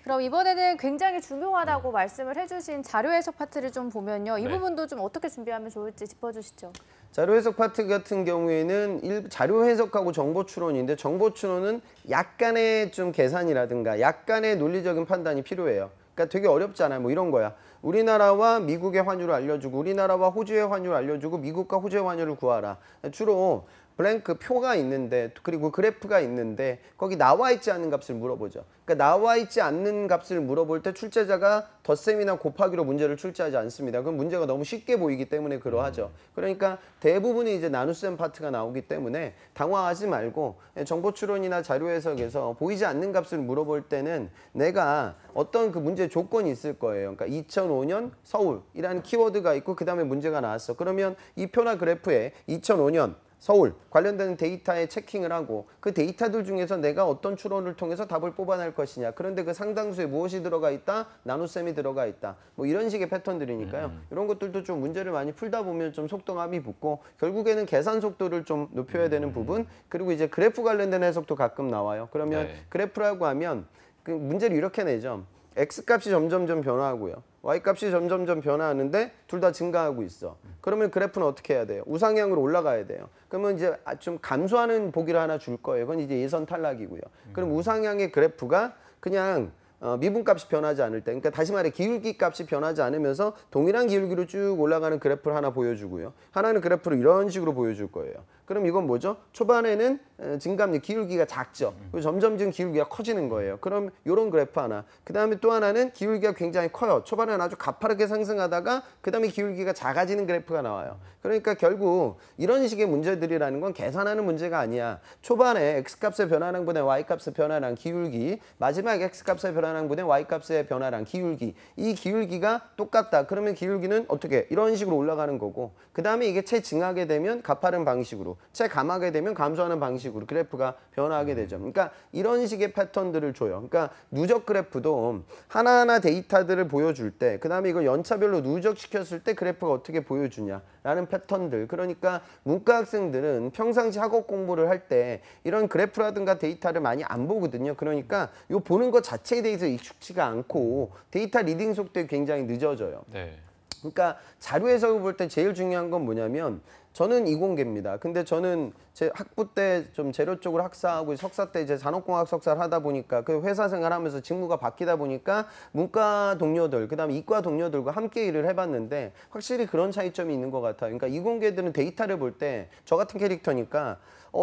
그럼 이번에는 굉장히 중요하다고 말씀을 해주신 자료 해석 파트를 좀 보면요. 이 네. 부분도 좀 어떻게 준비하면 좋을지 짚어주시죠. 자료 해석 파트 같은 경우에는 자료 해석하고 정보 추론인데 정보 추론은 약간의 좀 계산이라든가 약간의 논리적인 판단이 필요해요. 그러니까 되게 어렵잖아요. 뭐 이런 거야. 우리나라와 미국의 환율을 알려주고 우리나라와 호주의 환율을 알려주고 미국과 호주의 환율을 구하라. 주로 블랭크 표가 있는데 그리고 그래프가 있는데 거기 나와 있지 않은 값을 물어보죠. 그러니까 나와 있지 않는 값을 물어볼 때 출제자가 덧셈이나 곱하기로 문제를 출제하지 않습니다. 그럼 문제가 너무 쉽게 보이기 때문에 그러하죠. 그러니까 대부분이 이제 나눗셈 파트가 나오기 때문에 당황하지 말고 정보 추론이나 자료 해석에서 보이지 않는 값을 물어볼 때는 내가 어떤 그 문제 조건이 있을 거예요. 그러니까 2005년 서울이라는 키워드가 있고 그 다음에 문제가 나왔어. 그러면 이 표나 그래프에 2005년 서울 관련된 데이터에 체킹을 하고 그 데이터들 중에서 내가 어떤 추론을 통해서 답을 뽑아낼 것이냐. 그런데 그 상당수에 무엇이 들어가 있다? 나눗셈이 들어가 있다. 뭐 이런 식의 패턴들이니까요. 이런 것들도 좀 문제를 많이 풀다 보면 좀 속도감이 붙고 결국에는 계산 속도를 좀 높여야 되는 부분 그리고 이제 그래프 관련된 해석도 가끔 나와요. 그러면 네. 그래프라고 하면 그 문제를 이렇게 내죠. X값이 점점점 변화하고요. Y값이 점점점 변화하는데 둘 다 증가하고 있어. 그러면 그래프는 어떻게 해야 돼요? 우상향으로 올라가야 돼요. 그러면 이제 좀 감소하는 보기를 하나 줄 거예요. 그건 이제 예선 탈락이고요. 그럼 우상향의 그래프가 그냥 미분값이 변하지 않을 때, 그러니까 다시 말해 기울기 값이 변하지 않으면서 동일한 기울기로 쭉 올라가는 그래프를 하나 보여주고요. 하나는 그래프를 이런 식으로 보여줄 거예요. 그럼 이건 뭐죠? 초반에는 증감률 기울기가 작죠. 그리고 점점 기울기가 커지는 거예요. 그럼 이런 그래프 하나. 그 다음에 또 하나는 기울기가 굉장히 커요. 초반에는 아주 가파르게 상승하다가 그 다음에 기울기가 작아지는 그래프가 나와요. 그러니까 결국 이런 식의 문제들이라는 건 계산하는 문제가 아니야. 초반에 x값의 변화량분의 y값의 변화량 기울기, 마지막 x값의 변화량분의 y값의 변화량 기울기, 이 기울기가 똑같다. 그러면 기울기는 어떻게? 이런 식으로 올라가는 거고, 그 다음에 이게 채증하게 되면 가파른 방식으로, 채감하게 되면 감소하는 방식으로 그래프가 변화하게 되죠. 그러니까 이런 식의 패턴들을 줘요. 그러니까 누적 그래프도 하나하나 데이터들을 보여줄 때, 그 다음에 이걸 연차별로 누적시켰을 때 그래프가 어떻게 보여주냐라는 패턴들. 그러니까 문과 학생들은 평상시 학업 공부를 할 때 이런 그래프라든가 데이터를 많이 안 보거든요. 그러니까 이 보는 것 자체에 대해서 익숙치가 않고 데이터 리딩 속도가 굉장히 늦어져요. 네. 그러니까 자료 해석을 볼 때 제일 중요한 건 뭐냐면, 저는 이공계입니다. 근데 저는 제 학부 때 좀 재료 쪽으로 학사하고 석사 때 이제 산업공학 석사를 하다 보니까 그 회사 생활하면서 직무가 바뀌다 보니까 문과 동료들, 그다음에 이과 동료들과 함께 일을 해봤는데 확실히 그런 차이점이 있는 것 같아요. 그러니까 이공계들은 데이터를 볼 때 저 같은 캐릭터니까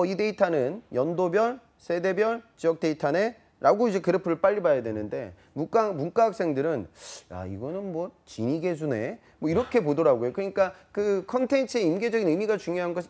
이 데이터는 연도별, 세대별, 지역 데이터네 라고 이제 그래프를 빨리 봐야 되는데, 문과 학생들은 야, 이거는 뭐 진위계수네 뭐 이렇게 보더라고요. 그러니까 그 컨텐츠의 임계적인 의미가 중요한 것,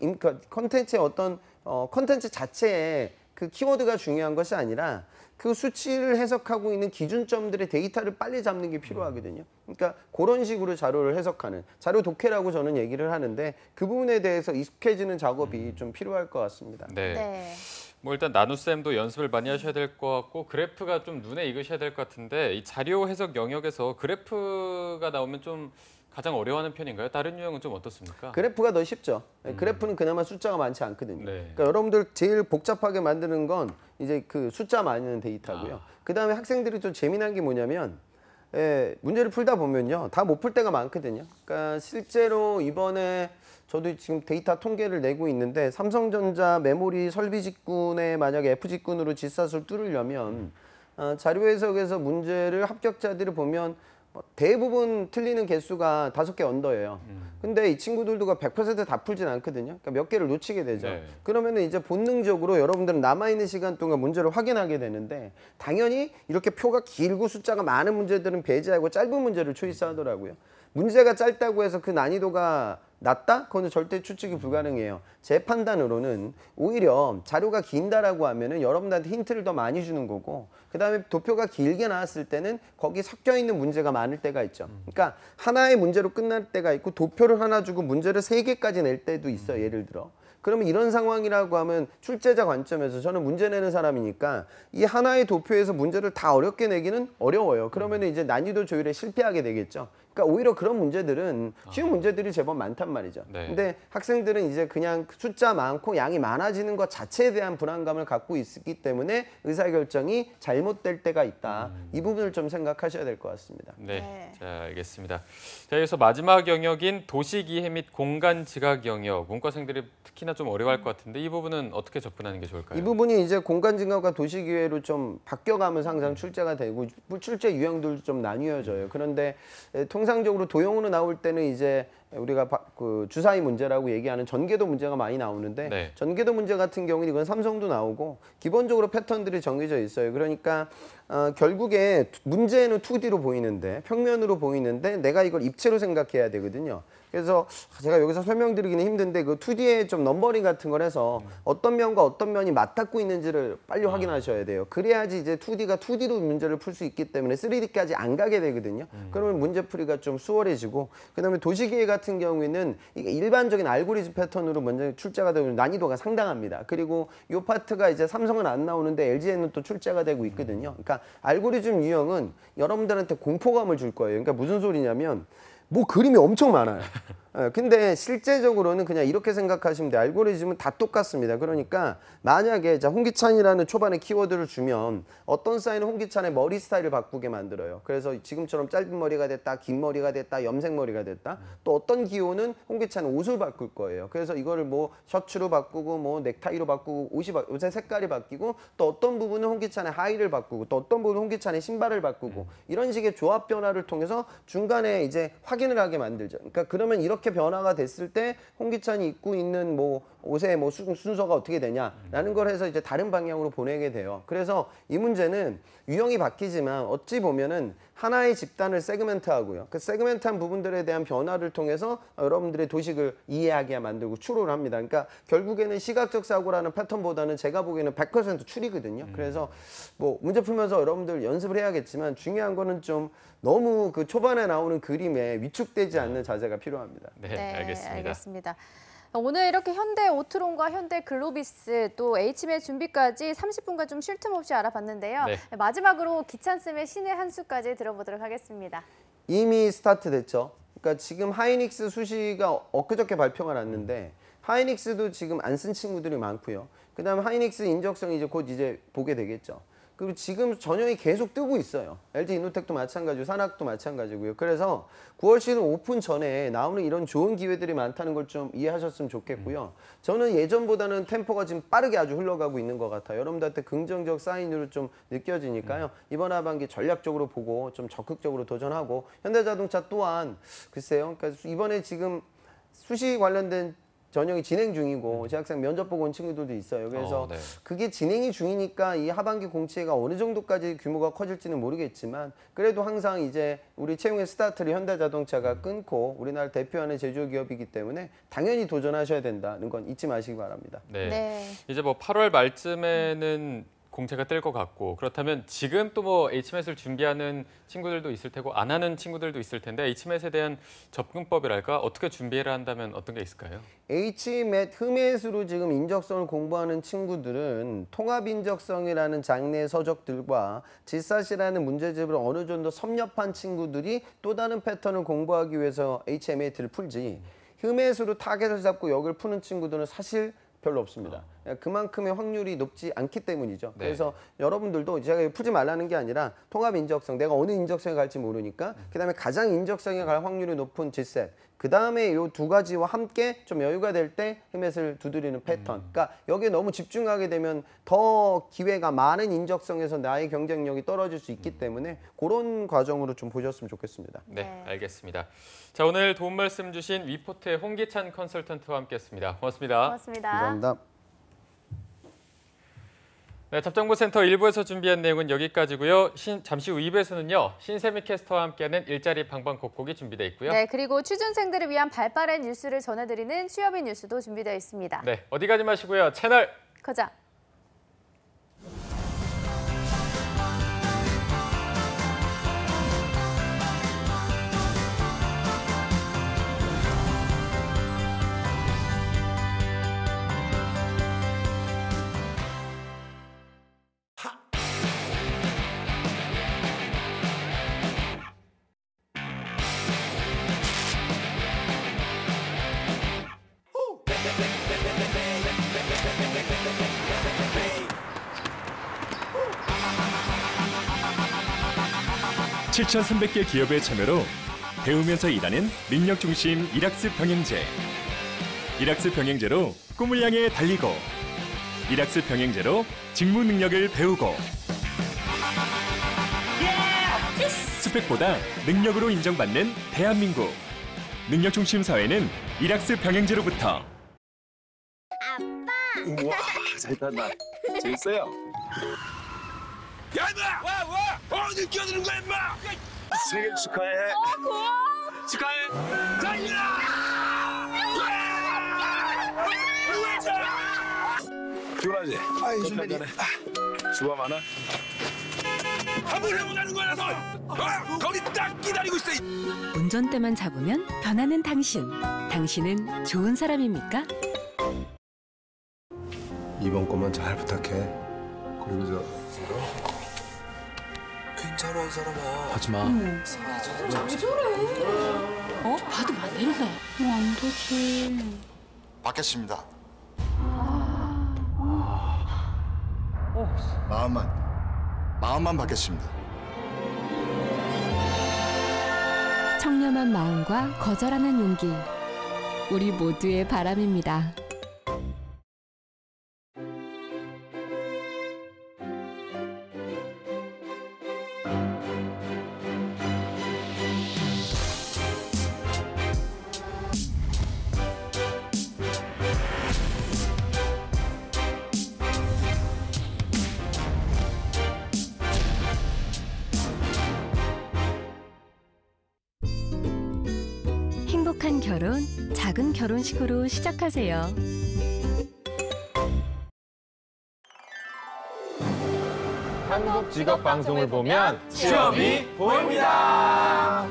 컨텐츠의 어떤 컨텐츠 자체의 그 키워드가 중요한 것이 아니라 그 수치를 해석하고 있는 기준점들의 데이터를 빨리 잡는 게 필요하거든요. 그러니까 그런 식으로 자료를 해석하는 자료 독해라고 저는 얘기를 하는데, 그 부분에 대해서 익숙해지는 작업이 좀 필요할 것 같습니다. 네. 네. 뭐 일단 나누쌤도 연습을 많이 하셔야 될 것 같고 그래프가 좀 눈에 익으셔야 될 것 같은데, 이 자료 해석 영역에서 그래프가 나오면 좀 가장 어려워하는 편인가요? 다른 유형은 좀 어떻습니까? 그래프가 더 쉽죠. 그래프는 그나마 숫자가 많지 않거든요. 네. 그러니까 여러분들 제일 복잡하게 만드는 건 이제 그 숫자 많은 데이터고요. 그다음에 학생들이 좀 재미난 게 뭐냐면, 문제를 풀다 보면요, 다 못 풀 때가 많거든요. 그러니까 실제로 이번에 저도 지금 데이터 통계를 내고 있는데, 삼성전자 메모리 설비 직군에 만약에 F 직군으로 지사수를 뚫으려면 자료 해석에서 문제를 합격자들을 보면 대부분 틀리는 개수가 5개 언더예요. 근데 이 친구들도 100% 다 풀진 않거든요. 그러니까 몇 개를 놓치게 되죠. 네. 그러면은 이제 본능적으로 여러분들은 남아있는 시간 동안 문제를 확인하게 되는데, 당연히 이렇게 표가 길고 숫자가 많은 문제들은 배제하고 짧은 문제를 초이스하더라고요. 문제가 짧다고 해서 그 난이도가 낮다? 그거는 절대 추측이 불가능해요. 제 판단으로는 오히려 자료가 긴다라고 하면은 여러분들한테 힌트를 더 많이 주는 거고, 그 다음에 도표가 길게 나왔을 때는 거기 섞여 있는 문제가 많을 때가 있죠. 그러니까 하나의 문제로 끝날 때가 있고, 도표를 하나 주고 문제를 3개까지 낼 때도 있어요. 예를 들어. 그러면 이런 상황이라고 하면 출제자 관점에서, 저는 문제 내는 사람이니까 이 하나의 도표에서 문제를 다 어렵게 내기는 어려워요. 그러면 이제 난이도 조율에 실패하게 되겠죠. 그러니까 오히려 그런 문제들은 쉬운 문제들이 제법 많단 말이죠. 네. 근데 학생들은 이제 그냥 숫자 많고 양이 많아지는 것 자체에 대한 불안감을 갖고 있기 때문에 의사결정이 잘못될 때가 있다. 이 부분을 좀 생각하셔야 될 것 같습니다. 네. 네. 자, 알겠습니다. 자, 여기서 마지막 영역인 도시기해 및 공간 지각 영역, 문과생들이 특히나 좀 어려워할 것 같은데, 이 부분은 어떻게 접근하는 게 좋을까요? 이 부분이 이제 공간증가과 도시기회로 좀 바뀌어가면서 항상 출제가 되고, 출제 유형들도 좀 나뉘어져요. 그런데 통상적으로 도형으로 나올 때는 이제 우리가 그 주사위 문제라고 얘기하는 전개도 문제가 많이 나오는데, 네. 전개도 문제 같은 경우는 이건 삼성도 나오고 기본적으로 패턴들이 정해져 있어요. 그러니까 결국에 문제는 2D로 보이는데, 평면으로 보이는데 내가 이걸 입체로 생각해야 되거든요. 그래서 제가 여기서 설명드리기는 힘든데, 그 2D에 좀 넘버링 같은 걸 해서 어떤 면과 어떤 면이 맞닿고 있는지를 빨리 확인하셔야 돼요. 그래야지 이제 2D가 2D로 문제를 풀 수 있기 때문에 3D까지 안 가게 되거든요. 그러면 문제풀이가 좀 수월해지고, 그다음에 도시기회 같은 경우에는 이게 일반적인 알고리즘 패턴으로 먼저 출제가 되고 난이도가 상당합니다. 그리고 이 파트가 이제 삼성은 안 나오는데 LG에는 또 출제가 되고 있거든요. 그러니까 알고리즘 유형은 여러분들한테 공포감을 줄 거예요. 그러니까 무슨 소리냐면, 뭐 그림이 엄청 많아요. 근데 실제적으로는 그냥 이렇게 생각하시면 돼요. 알고리즘은 다 똑같습니다. 그러니까 만약에 자 홍기찬이라는 초반에 키워드를 주면 어떤 사인은 홍기찬의 머리 스타일을 바꾸게 만들어요. 그래서 지금처럼 짧은 머리가 됐다, 긴 머리가 됐다, 염색 머리가 됐다. 또 어떤 기호는 홍기찬은 옷을 바꿀 거예요. 그래서 이거를 뭐 셔츠로 바꾸고 뭐 넥타이로 바꾸고 옷의 색깔이 바뀌고 또 어떤 부분은 홍기찬의 하의를 바꾸고 또 어떤 부분은 홍기찬의 신발을 바꾸고 이런 식의 조합 변화를 통해서 중간에 이제 확인을 하게 만들죠. 그러니까 그러면 이렇게 변화가 됐을 때 홍기찬이 입고 있는 뭐 옷의 뭐 순서가 어떻게 되냐라는 걸 해서 이제 다른 방향으로 보내게 돼요. 그래서 이 문제는 유형이 바뀌지만 어찌 보면은 하나의 집단을 세그멘트하고요. 그 세그멘트한 부분들에 대한 변화를 통해서 여러분들의 도식을 이해하게 만들고 추론을 합니다. 그러니까 결국에는 시각적 사고라는 패턴보다는 제가 보기에는 100% 추리거든요. 그래서 뭐 문제 풀면서 여러분들 연습을 해야겠지만 중요한 거는 좀 너무 그 초반에 나오는 그림에 위축되지 않는 자세가 필요합니다. 네, 알겠습니다. 알겠습니다. 오늘 이렇게 현대 오트론과 현대 글로비스 또 HM의 준비까지 30분간 좀 쉴 틈 없이 알아봤는데요. 네. 마지막으로 기찬쌤의 신의 한 수까지 들어보도록 하겠습니다. 이미 스타트 됐죠. 그러니까 지금 하이닉스 수시가 엊그저께 발표가 났는데 하이닉스도 지금 안 쓴 친구들이 많고요. 그다음에 하이닉스 인적성이 이제 곧 이제 보게 되겠죠. 그리고 지금 전형이 계속 뜨고 있어요. LG 이노텍도 마찬가지고 산학도 마찬가지고요. 그래서 9월 시즌 오픈 전에 나오는 이런 좋은 기회들이 많다는 걸 좀 이해하셨으면 좋겠고요. 저는 예전보다는 템포가 지금 빠르게 아주 흘러가고 있는 것 같아요. 여러분들한테 긍정적 사인으로 좀 느껴지니까요. 이번 하반기 전략적으로 보고 좀 적극적으로 도전하고 현대자동차 또한 글쎄요. 그러니까 이번에 지금 수시 관련된 전형이 진행 중이고 재학생 면접 보고 온 친구들도 있어요. 그래서 네. 그게 진행이 중이니까 이 하반기 공채가 어느 정도까지 규모가 커질지는 모르겠지만 그래도 항상 이제 우리 채용의 스타트를 현대자동차가 끊고 우리나라를 대표하는 제조기업이기 때문에 당연히 도전하셔야 된다는 건 잊지 마시기 바랍니다. 네. 네. 이제 뭐 8월 말쯤에는 공채가 뜰 것 같고 그렇다면 지금 또 뭐 HMS를 준비하는 친구들도 있을 테고 안 하는 친구들도 있을 텐데 HMS에 대한 접근법이랄까 어떻게 준비를 한다면 어떤 게 있을까요? HMET, 흠맷으로 지금 인적성을 공부하는 친구들은 통합인적성이라는 장르의 서적들과 지사시라는 문제집을 어느 정도 섭렵한 친구들이 또 다른 패턴을 공부하기 위해서 HMET를 풀지 흠맷으로 타겟을 잡고 역을 푸는 친구들은 사실 별로 없습니다. 그만큼의 확률이 높지 않기 때문이죠. 네. 그래서 여러분들도 제가 풀지 말라는 게 아니라 통합 인적성, 내가 어느 인적성에 갈지 모르니까 그다음에 가장 인적성에 갈 확률이 높은 G셋, 그다음에 이 두 가지와 함께 좀 여유가 될 때 흠맷을 두드리는 패턴. 그러니까 여기에 너무 집중하게 되면 더 기회가 많은 인적성에서 나의 경쟁력이 떨어질 수 있기 때문에 그런 과정으로 좀 보셨으면 좋겠습니다. 네, 알겠습니다. 자, 오늘 도움 말씀 주신 위포트의 홍기찬 컨설턴트와 함께했습니다. 고맙습니다. 고맙습니다. 감사합니다. 네, 잡정보센터 1부에서 준비한 내용은 여기까지고요. 잠시 후 2부에서는요. 신세미 캐스터와 함께하는 일자리 방방곡곡이 준비되어 있고요. 네, 그리고 취준생들을 위한 발빠른 뉴스를 전해드리는 취업인 뉴스도 준비되어 있습니다. 네, 어디 가지 마시고요. 채널 고정. (7,300개) 기업의 참여로 배우면서 일하는 능력 중심 이락스 병행제. 이락스 병행제로 꿈을 향해 달리고, 이락스 병행제로 직무 능력을 배우고. 스펙보다 능력으로 인정받는 대한민국. 능력 중심 사회는 이락스 병행제로부터. 우와, 잘 탄다. 재밌어요? 야 임마! 와! 어디 끼어드는 거야 임마! 생일 축하해. 고마워! 축하해! 달리라! 피곤하지? 아이 선배님 수고 많아? 한번 해보자는 거라서 거기 딱 기다리고 있어. 운전대만 잡으면 변하는 당신. 당신은 좋은 사람입니까? 이번 것만 잘 부탁해. 그리고 괜찮아 이 사람아. 하지마. 왜 저래? 받으면 안 되는데. 안 되지. 받겠습니다. 마음만 받겠습니다. 청렴한 마음과 거절하는 용기. 우리 모두의 바람입니다. 행복한 결혼, 작은 결혼식으로 시작하세요. 한국 직업 방송을 보면 취업이 보입니다.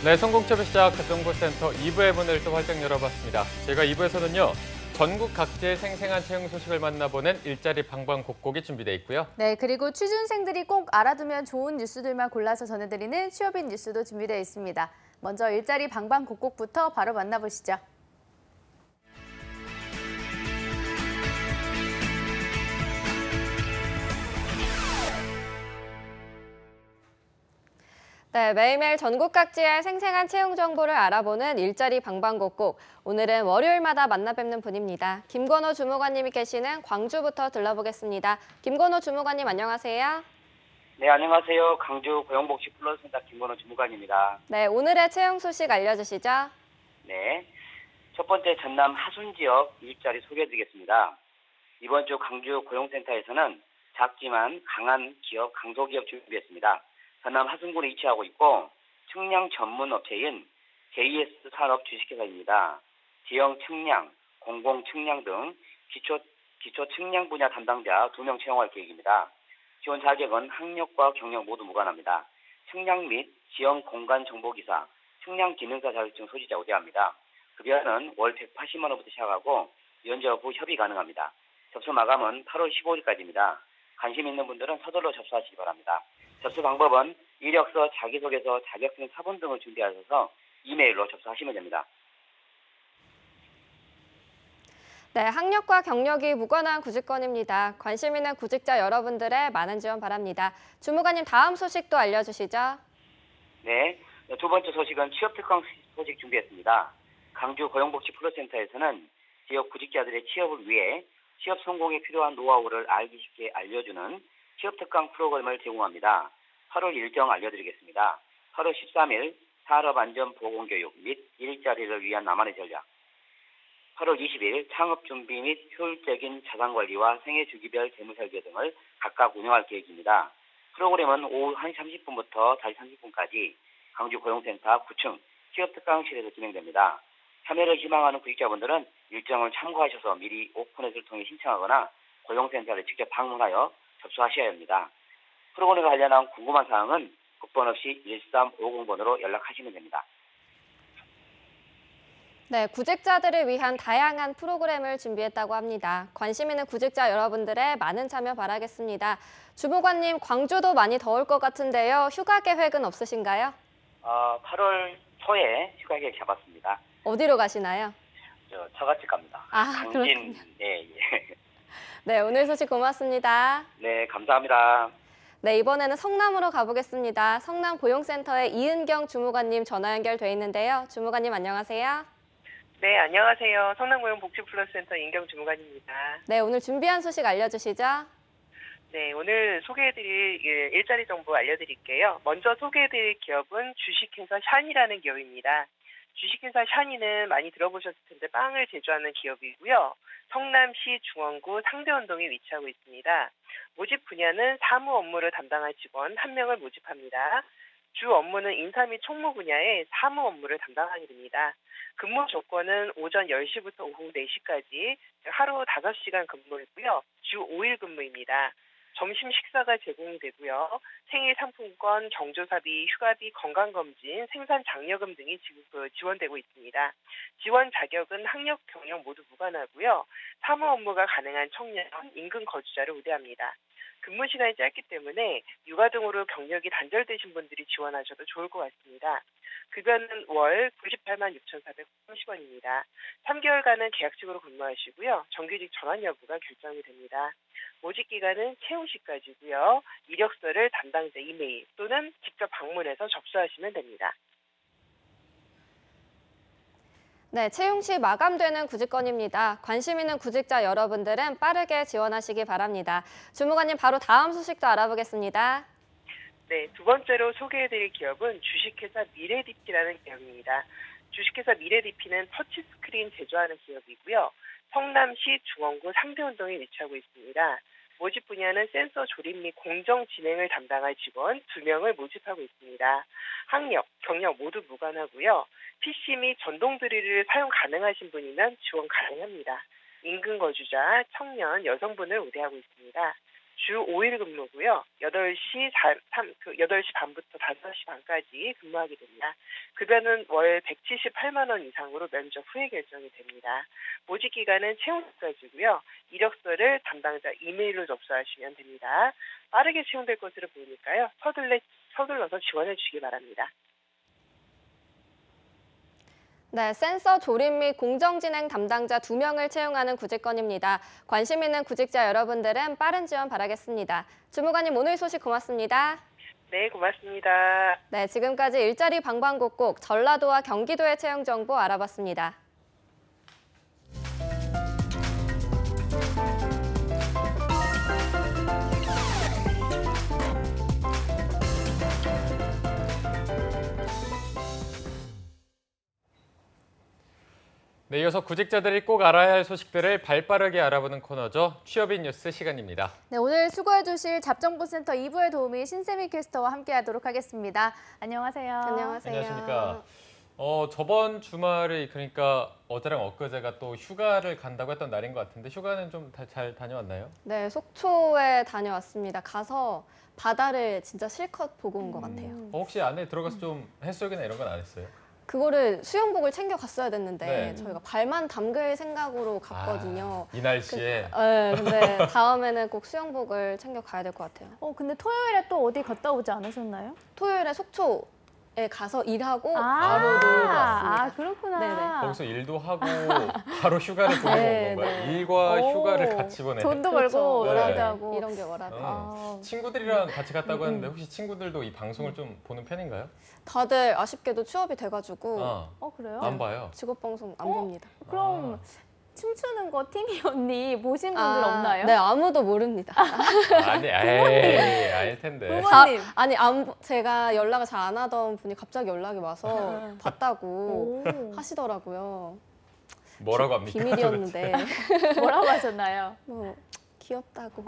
네, 성공취업의 시작 정보센터 2부의 문을 또 활짝 열어봤습니다. 제가 2부에서는요. 전국 각지의 생생한 채용 소식을 만나보는 일자리 방방곡곡이 준비되어 있고요. 네, 그리고 취준생들이 꼭 알아두면 좋은 뉴스들만 골라서 전해드리는 취업인 뉴스도 준비되어 있습니다. 먼저 일자리 방방곡곡부터 바로 만나보시죠. 네, 매일매일 전국 각지의 생생한 채용 정보를 알아보는 일자리 방방곡곡. 오늘은 월요일마다 만나 뵙는 분입니다. 김건호 주무관님이 계시는 광주부터 들러보겠습니다. 김건호 주무관님 안녕하세요. 네, 안녕하세요. 광주 고용복지플러스센터 김건호 주무관입니다. 네, 오늘의 채용 소식 알려주시죠. 네, 첫 번째 전남 하순 지역 일자리 소개해드리겠습니다. 이번 주 광주 고용센터에서는 작지만 강한 기업, 강소기업 준비했습니다. 전남 하순군에 위치하고 있고 측량 전문 업체인 JS 산업 주식회사입니다. 지형 측량, 공공 측량 등 기초 측량 분야 담당자 2명 채용할 계획입니다. 지원 자격은 학력과 경력 모두 무관합니다. 측량 및 지형 공간 정보기사, 측량 기능사 자격증 소지자 우대합니다. 급여는 월 180만 원부터 시작하고 면접 후 협의 가능합니다. 접수 마감은 8월 15일까지입니다. 관심 있는 분들은 서둘러 접수하시기 바랍니다. 접수 방법은 이력서, 자기소개서, 자격증 사본 등을 준비하셔서 이메일로 접수하시면 됩니다. 네, 학력과 경력이 무관한 구직권입니다. 관심 있는 구직자 여러분들의 많은 지원 바랍니다. 주무관님 다음 소식도 알려주시죠. 네, 두 번째 소식은 취업특강 소식 준비했습니다. 광주 고용복지플러스센터에서는 지역 구직자들의 취업을 위해 취업 성공에 필요한 노하우를 알기 쉽게 알려주는 취업특강 프로그램을 제공합니다. 8월 일정 알려드리겠습니다. 8월 13일 산업안전보건교육 및 일자리를 위한 나만의 전략, 8월 20일 창업준비 및 효율적인 자산관리와 생애주기별 재무설계 등을 각각 운영할 계획입니다. 프로그램은 오후 1시 30분부터 5시 30분까지 광주 고용센터 9층 취업특강실에서 진행됩니다. 참여를 희망하는 구직자분들은 일정을 참고하셔서 미리 오픈넷을 통해 신청하거나 고용센터를 직접 방문하여 접수하셔야 합니다. 프로그램과 관련한 궁금한 사항은 국번 없이 1350번으로 연락하시면 됩니다. 네, 구직자들을 위한 다양한 프로그램을 준비했다고 합니다. 관심 있는 구직자 여러분들의 많은 참여 바라겠습니다. 주무관님, 광주도 많이 더울 것 같은데요. 휴가 계획은 없으신가요? 8월 초에 휴가 계획 잡았습니다. 어디로 가시나요? 처갓집 갑니다. 강진. 예. 네, 오늘 소식 고맙습니다. 네, 감사합니다. 네, 이번에는 성남으로 가보겠습니다. 성남 고용센터의 이은경 주무관님 전화 연결돼 있는데요. 주무관님 안녕하세요. 네, 안녕하세요. 성남고용복지플러스센터 이은경 주무관입니다. 네, 오늘 준비한 소식 알려주시죠. 네, 오늘 소개해드릴 일자리 정보 알려드릴게요. 먼저 소개해드릴 기업은 주식회사 샨이라는 기업입니다. 주식회사 샤니는 많이 들어보셨을 텐데 빵을 제조하는 기업이고요. 성남시 중원구 상대원동에 위치하고 있습니다. 모집 분야는 사무 업무를 담당할 직원 1명을 모집합니다. 주 업무는 인사 및 총무 분야의 사무 업무를 담당하게 됩니다. 근무 조건은 오전 10시부터 오후 4시까지 하루 5시간 근무이고요. 주 5일 근무입니다. 점심 식사가 제공되고요. 생일 상품권, 경조사비, 휴가비, 건강검진, 생산 장려금 등이 지원되고 있습니다. 지원 자격은 학력, 경력 모두 무관하고요. 사무 업무가 가능한 청년, 인근 거주자를 우대합니다. 근무 시간이 짧기 때문에 육아 등으로 경력이 단절되신 분들이 지원하셔도 좋을 것 같습니다. 급여는 월 98만 6,430원입니다. 3개월간은 계약직으로 근무하시고요. 정규직 전환 여부가 결정이 됩니다. 모집 기간은 채용 시까지고요. 이력서를 담당자 이메일 또는 직접 방문해서 접수하시면 됩니다. 네, 채용 시 마감되는 구직건입니다. 관심 있는 구직자 여러분들은 빠르게 지원하시기 바랍니다. 주무관님, 바로 다음 소식도 알아보겠습니다. 네, 두 번째로 소개해드릴 기업은 주식회사 미래DP라는 기업입니다. 주식회사 미래DP는 터치스크린 제조하는 기업이고요. 성남시 중원구 상대운동에 위치하고 있습니다. 모집 분야는 센서 조립 및 공정 진행을 담당할 직원 2명을 모집하고 있습니다. 학력, 경력 모두 무관하고요. PC 및 전동 드릴을 사용 가능하신 분이면 지원 가능합니다. 인근 거주자, 청년, 여성분을 우대하고 있습니다. 주 5일 근무고요. 8시 반부터 5시 반까지 근무하게 됩니다. 급여는 월 178만 원 이상으로 면접 후에 결정이 됩니다. 모집 기간은 채용까지고요. 이력서를 담당자 이메일로 접수하시면 됩니다. 빠르게 채용될 것으로 보이니까요. 서둘러서 지원해 주시기 바랍니다. 네, 센서 조립 및 공정 진행 담당자 2명을 채용하는 구직건입니다. 관심 있는 구직자 여러분들은 빠른 지원 바라겠습니다. 주무관님, 오늘 소식 고맙습니다. 네, 고맙습니다. 네, 지금까지 일자리 방방곡곡 전라도와 경기도의 채용 정보 알아봤습니다. 네, 이어서 구직자들이 꼭 알아야 할 소식들을 발빠르게 알아보는 코너죠. 취업인 뉴스 시간입니다. 네, 오늘 수고해 주실 잡정보센터 2부의 도우미 신세미 캐스터와 함께하도록 하겠습니다. 안녕하세요. 안녕하세요. 안녕하십니까. 저번 주말이 그러니까 어제랑 엊그제가 또 휴가를 간다고 했던 날인 것 같은데 휴가는 좀 잘 다녀왔나요? 네, 속초에 다녀왔습니다. 가서 바다를 진짜 실컷 보고 온 것 같아요. 혹시 안에 들어가서 좀 햇속이나 이런 건 안 했어요? 그거를 수영복을 챙겨 갔어야 됐는데 네. 저희가 발만 담글 생각으로 갔거든요. 이 날씨에? 네, 근데 다음에는 꼭 수영복을 챙겨 가야 될 것 같아요. 근데 토요일에 또 어디 갔다 오지 않으셨나요? 토요일에 속초에 가서 일하고 바로 놀러 왔습니다. 아, 그렇구나. 네네. 거기서 일도 하고 바로 휴가를 보내고 온 건가요? 네. 일과 휴가를 같이 보내는. 돈도 벌고 네. 놀아도 하고. 이런 게 워라밸. 친구들이랑 같이 갔다고 했는데 혹시 친구들도 이 방송을 좀 보는 편인가요? 다들 아쉽게도 취업이 돼가지고 그래요? 안 봐요. 직업 방송 안 봅니다. 그럼 춤추는 거 티니 언니 보신 분들 없나요? 네, 아무도 모릅니다. 아니, 알 텐데. 부모님. 제가 연락을 잘 안 하던 분이 갑자기 연락이 와서 봤다고 하시더라고요. 뭐라고 합니까? 비밀이었는데. 뭐라고 하셨나요? 뭐 귀엽다고.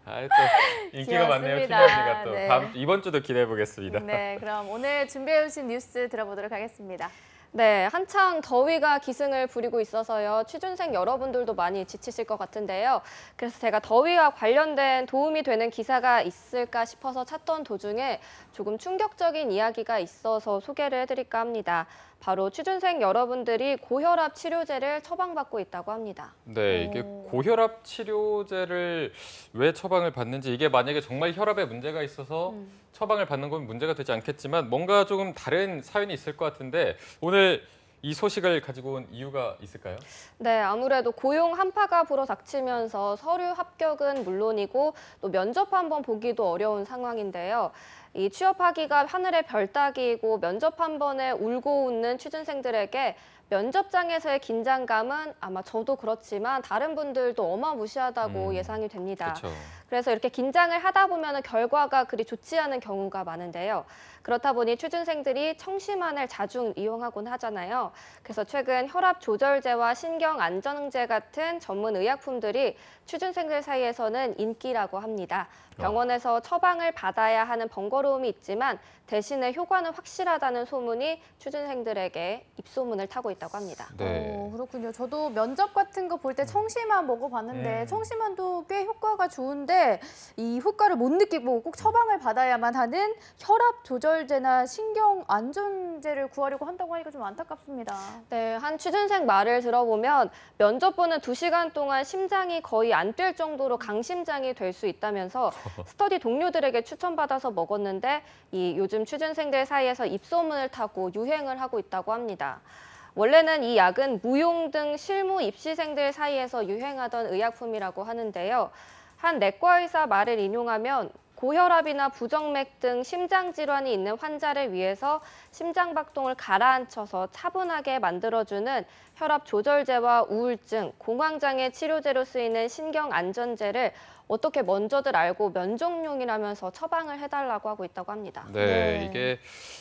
또 인기가 많네요, 티니 언니가 또. 네. 이번 주도 기대해 보겠습니다. 네, 그럼 오늘 준비해 주신 뉴스 들어보도록 하겠습니다. 네, 한창 더위가 기승을 부리고 있어서요. 취준생 여러분들도 많이 지치실 것 같은데요. 그래서 제가 더위와 관련된 도움이 되는 기사가 있을까 싶어서 찾던 도중에 조금 충격적인 이야기가 있어서 소개를 해드릴까 합니다. 바로 취준생 여러분들이 고혈압 치료제를 처방받고 있다고 합니다. 네, 이게 고혈압 치료제를 왜 처방을 받는지, 이게 만약에 정말 혈압에 문제가 있어서 처방을 받는 건 문제가 되지 않겠지만 뭔가 조금 다른 사연이 있을 것 같은데 오늘 이 소식을 가지고 온 이유가 있을까요? 네, 아무래도 고용 한파가 불어닥치면서 서류 합격은 물론이고 또 면접 한번 보기도 어려운 상황인데요. 이 취업하기가 하늘의 별 따기이고 면접 한 번에 울고 웃는 취준생들에게 면접장에서의 긴장감은 아마 저도 그렇지만 다른 분들도 어마무시하다고 예상이 됩니다. 그렇죠. 그래서 이렇게 긴장을 하다 보면 결과가 그리 좋지 않은 경우가 많은데요. 그렇다 보니 취준생들이 청심환을 자주 이용하곤 하잖아요. 그래서 최근 혈압 조절제와 신경 안정제 같은 전문 의약품들이 취준생들 사이에서는 인기라고 합니다. 병원에서 처방을 받아야 하는 번거로움이 있지만 대신에 효과는 확실하다는 소문이 취준생들에게 입소문을 타고 있다고 합니다. 네. 그렇군요. 저도 면접 같은 거 볼 때 청심환 먹어봤는데 청심환도 꽤 효과가 좋은데 이 효과를 못 느끼고 꼭 처방을 받아야만 하는 혈압 조절제나 신경 안정제를 구하려고 한다고 하니까 좀 안타깝습니다. 네, 한 취준생 말을 들어보면 면접 보는 2시간 동안 심장이 거의 안 뛸 정도로 강심장이 될 수 있다면서 스터디 동료들에게 추천받아서 먹었는데 이 요즘 취준생들 사이에서 입소문을 타고 유행을 하고 있다고 합니다. 원래는 이 약은 무용 등 실무 입시생들 사이에서 유행하던 의약품이라고 하는데요. 한 내과 의사 말을 인용하면 고혈압이나 부정맥 등 심장 질환이 있는 환자를 위해서 심장 박동을 가라앉혀서 차분하게 만들어주는 혈압 조절제와 우울증, 공황장애 치료제로 쓰이는 신경 안전제를 어떻게 먼저들 알고 면접용이라면서 처방을 해달라고 하고 있다고 합니다. 네, 이게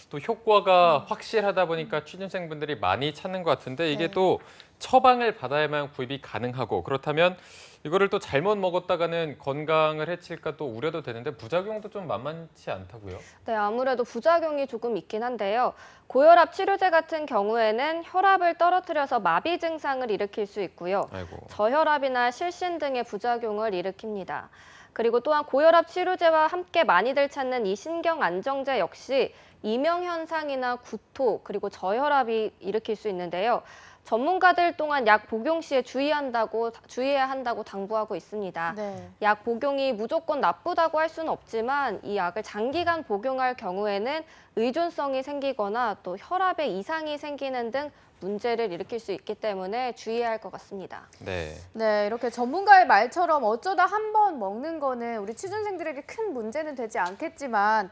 또 효과가 확실하다 보니까 취준생분들이 많이 찾는 것 같은데 이게 또 처방을 받아야만 구입이 가능하고 그렇다면 이거를 또 잘못 먹었다가는 건강을 해칠까 또 우려도 되는데 부작용도 좀 만만치 않다고요? 네, 아무래도 부작용이 조금 있긴 한데요. 고혈압 치료제 같은 경우에는 혈압을 떨어뜨려서 마비 증상을 일으킬 수 있고요. 아이고. 저혈압이나 실신 등의 부작용을 일으킵니다. 그리고 또한 고혈압 치료제와 함께 많이들 찾는 이 신경 안정제 역시 이명 현상이나 구토 그리고 저혈압이 일으킬 수 있는데요. 전문가들 또한 약 복용 시에 주의해야 한다고 당부하고 있습니다. 네. 약 복용이 무조건 나쁘다고 할 수는 없지만 이 약을 장기간 복용할 경우에는 의존성이 생기거나 또 혈압에 이상이 생기는 등 문제를 일으킬 수 있기 때문에 주의해야 할 것 같습니다. 네. 네, 이렇게 전문가의 말처럼 어쩌다 한 번 먹는 거는 우리 취준생들에게 큰 문제는 되지 않겠지만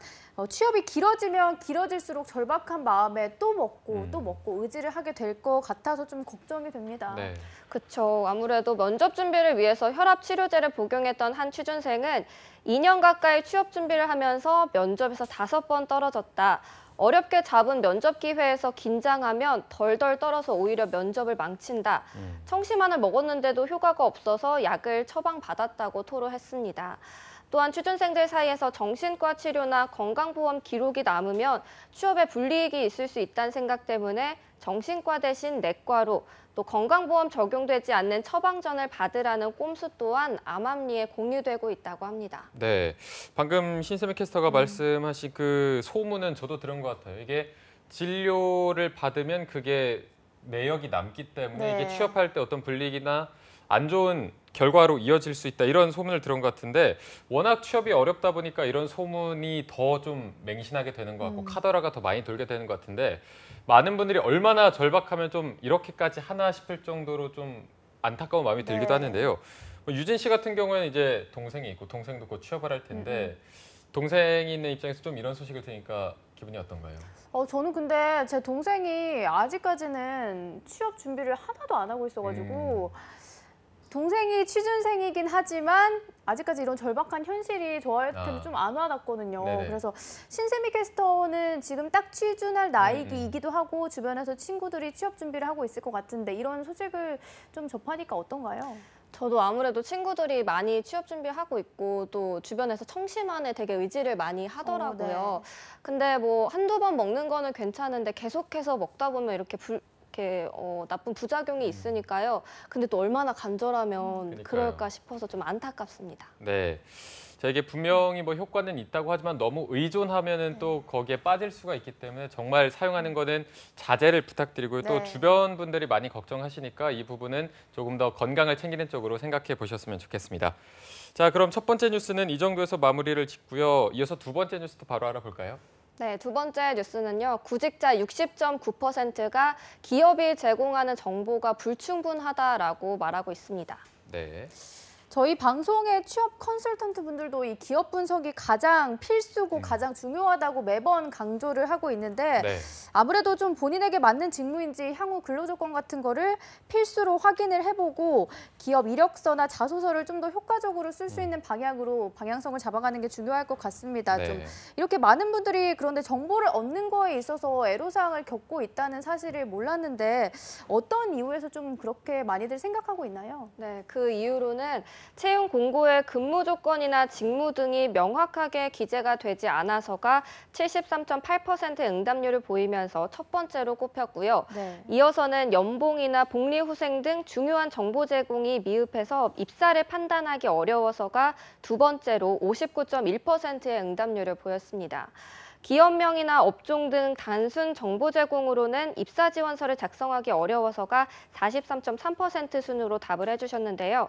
취업이 길어지면 길어질수록 절박한 마음에 또 먹고 의지를 하게 될 것 같아서 좀 걱정이 됩니다. 네. 그렇죠. 아무래도 면접 준비를 위해서 혈압 치료제를 복용했던 한 취준생은 2년 가까이 취업 준비를 하면서 면접에서 5번 떨어졌다. 어렵게 잡은 면접 기회에서 긴장하면 덜덜 떨어서 오히려 면접을 망친다. 청심환을 먹었는데도 효과가 없어서 약을 처방받았다고 토로했습니다. 또한 취준생들 사이에서 정신과 치료나 건강보험 기록이 남으면 취업에 불이익이 있을 수 있다는 생각 때문에 정신과 대신 내과로 또 건강보험 적용되지 않는 처방전을 받으라는 꼼수 또한 암암리에 공유되고 있다고 합니다. 네, 방금 신세미 캐스터가 말씀하신 그 소문은 저도 들은 것 같아요. 이게 진료를 받으면 그게 내역이 남기 때문에 이게 취업할 때 어떤 불이익이나 안 좋은 결과로 이어질 수 있다 이런 소문을 들은 것 같은데 워낙 취업이 어렵다 보니까 이런 소문이 더 좀 맹신하게 되는 것 같고 카더라가 더 많이 돌게 되는 것 같은데 많은 분들이 얼마나 절박하면 좀 이렇게까지 하나 싶을 정도로 좀 안타까운 마음이 들기도 하는데요. 유진 씨 같은 경우에는 이제 동생이 있고 동생도 곧 취업을 할 텐데 동생이 있는 입장에서 좀 이런 소식을 들으니까 기분이 어떤가요? 저는 근데 제 동생이 아직까지는 취업 준비를 하나도 안 하고 있어가지고 동생이 취준생이긴 하지만 아직까지 이런 절박한 현실이 저한테는 좀 안 와닿거든요. 네네. 그래서 신세미 캐스터는 지금 딱 취준할 나이이기도 하고 주변에서 친구들이 취업 준비를 하고 있을 것 같은데 이런 소식을 좀 접하니까 어떤가요? 저도 아무래도 친구들이 많이 취업 준비하고 있고 또 주변에서 청심환에 되게 의지를 많이 하더라고요. 근데 뭐 한두 번 먹는 거는 괜찮은데 계속해서 먹다 보면 이렇게 나쁜 부작용이 있으니까요. 근데 또 얼마나 간절하면 그럴까 싶어서 좀 안타깝습니다. 네. 자, 이게 분명히 뭐 효과는 있다고 하지만 너무 의존하면은 또 거기에 빠질 수가 있기 때문에 정말 사용하는 거는 자제를 부탁드리고요. 또 주변 분들이 많이 걱정하시니까 이 부분은 조금 더 건강을 챙기는 쪽으로 생각해 보셨으면 좋겠습니다. 자, 그럼 첫 번째 뉴스는 이 정도에서 마무리를 짓고요. 이어서 두 번째 뉴스도 바로 알아볼까요? 네, 두 번째 뉴스는요. 구직자 60.9%가 기업이 제공하는 정보가 불충분하다라고 말하고 있습니다. 네. 저희 방송의 취업 컨설턴트 분들도 이 기업 분석이 가장 필수고 가장 중요하다고 매번 강조를 하고 있는데 네. 아무래도 좀 본인에게 맞는 직무인지 향후 근로조건 같은 거를 필수로 확인을 해보고 기업 이력서나 자소서를 좀 더 효과적으로 쓸 수 있는 방향으로 방향성을 잡아가는 게 중요할 것 같습니다. 네. 좀 이렇게 많은 분들이 그런데 정보를 얻는 거에 있어서 애로사항을 겪고 있다는 사실을 몰랐는데 어떤 이유에서 좀 그렇게 많이들 생각하고 있나요? 네, 그 이유로는 채용 공고의 근무 조건이나 직무 등이 명확하게 기재가 되지 않아서가 73.8% 응답률을 보이면서 첫 번째로 꼽혔고요. 네. 이어서는 연봉이나 복리후생 등 중요한 정보 제공이 미흡해서 입사를 판단하기 어려워서가 두 번째로 59.1%의 응답률을 보였습니다. 기업명이나 업종 등 단순 정보 제공으로는 입사 지원서를 작성하기 어려워서가 43.3% 순으로 답을 해주셨는데요.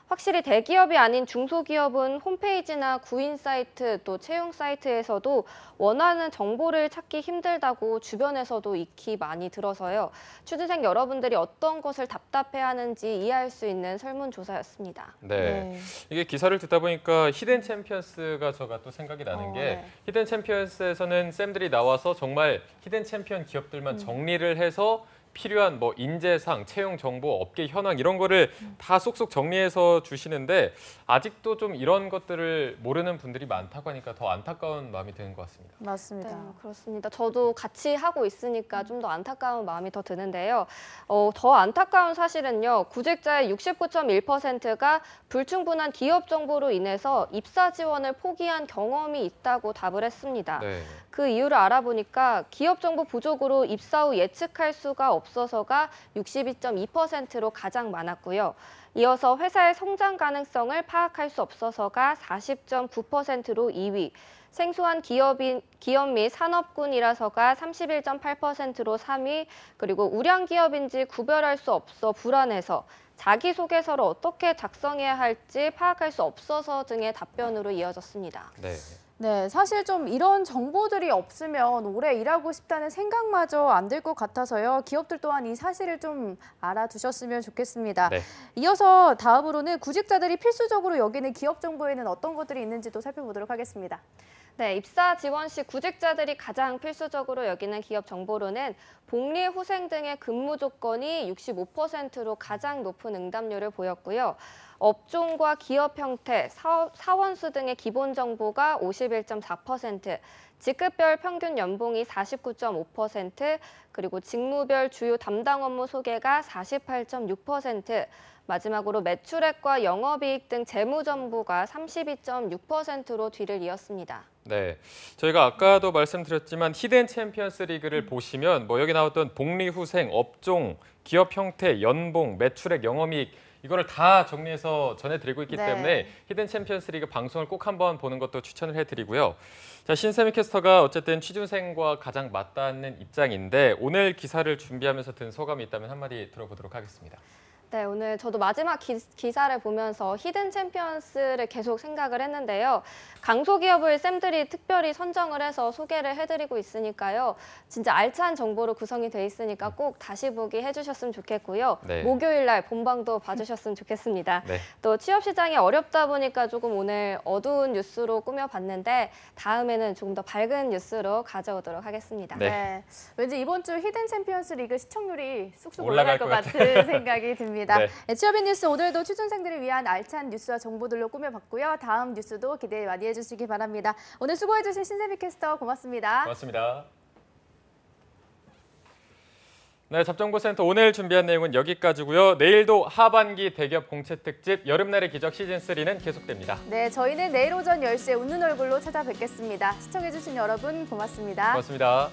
확실히 대기업이 아닌 중소기업은 홈페이지나 구인 사이트 또 채용 사이트에서도 원하는 정보를 찾기 힘들다고 주변에서도 익히 많이 들어서요. 취준생 여러분들이 어떤 것을 답답해하는지 이해할 수 있는 설문조사였습니다. 네. 이게 기사를 듣다 보니까 히든 챔피언스가 저가 또 생각이 나는 게 히든 챔피언스에서는 쌤들이 나와서 정말 히든 챔피언 기업들만 정리를 해서 필요한 뭐 인재상, 채용 정보, 업계 현황 이런 거를 다 쏙쏙 정리해서 주시는데 아직도 좀 이런 것들을 모르는 분들이 많다고 하니까 더 안타까운 마음이 드는 것 같습니다. 맞습니다. 네, 그렇습니다. 저도 같이 하고 있으니까 좀 더 안타까운 마음이 더 드는데요. 더 안타까운 사실은요. 구직자의 69.1%가 불충분한 기업 정보로 인해서 입사 지원을 포기한 경험이 있다고 답을 했습니다. 네. 그 이유를 알아보니까 기업 정보 부족으로 입사 후 예측할 수가 없어서가 62.2%로 가장 많았고요. 이어서 회사의 성장 가능성을 파악할 수 없어서가 40.9%로 2위, 생소한 기업 및 산업군이라서가 31.8%로 3위, 그리고 우량 기업인지 구별할 수 없어 불안해서 자기소개서를 어떻게 작성해야 할지 파악할 수 없어서 등의 답변으로 이어졌습니다. 네. 네, 사실 좀 이런 정보들이 없으면 오래 일하고 싶다는 생각마저 안 들 것 같아서요. 기업들 또한 이 사실을 좀 알아두셨으면 좋겠습니다. 네. 이어서 다음으로는 구직자들이 필수적으로 여기는 기업 정보에는 어떤 것들이 있는지도 살펴보도록 하겠습니다. 네, 입사 지원 시 구직자들이 가장 필수적으로 여기는 기업 정보로는 복리, 후생 등의 근무 조건이 65%로 가장 높은 응답률을 보였고요. 업종과 기업 형태, 사원수 등의 기본 정보가 51.4%, 직급별 평균 연봉이 49.5%, 그리고 직무별 주요 담당 업무 소개가 48.6%, 마지막으로 매출액과 영업이익 등 재무 정보가 32.6%로 뒤를 이었습니다. 네, 저희가 아까도 말씀드렸지만 히든 챔피언스 리그를 보시면 뭐 여기 나왔던 복리, 후생, 업종, 기업 형태, 연봉, 매출액, 영업이익 이거를 다 정리해서 전해드리고 있기 때문에 히든 챔피언스 리그 방송을 꼭 한번 보는 것도 추천을 해드리고요. 자, 신세미 캐스터가 어쨌든 취준생과 가장 맞닿는 입장인데 오늘 기사를 준비하면서 든 소감이 있다면 한마디 들어보도록 하겠습니다. 네, 오늘 저도 마지막 기사를 보면서 히든 챔피언스를 계속 생각을 했는데요. 강소기업을 쌤들이 특별히 선정을 해서 소개를 해드리고 있으니까요. 진짜 알찬 정보로 구성이 돼 있으니까 꼭 다시 보기 해주셨으면 좋겠고요. 네. 목요일 날 본방도 봐주셨으면 좋겠습니다. 네. 또 취업 시장이 어렵다 보니까 조금 오늘 어두운 뉴스로 꾸며봤는데 다음에는 조금 더 밝은 뉴스로 가져오도록 하겠습니다. 네. 왠지 이번 주 히든 챔피언스 리그 시청률이 쑥쑥 올라갈 올라갈 것 것 같은 생각이 듭니다. 네. 취업인 뉴스 오늘도 취준생들을 위한 알찬 뉴스와 정보들로 꾸며봤고요. 다음 뉴스도 기대 많이 해주시기 바랍니다. 오늘 수고해주신 신세미 캐스터 고맙습니다. 고맙습니다. 네, 잡정보센터 오늘 준비한 내용은 여기까지고요. 내일도 하반기 대기업 공채 특집 여름날의 기적 시즌3는 계속됩니다. 네, 저희는 내일 오전 10시에 웃는 얼굴로 찾아뵙겠습니다. 시청해주신 여러분 고맙습니다. 고맙습니다.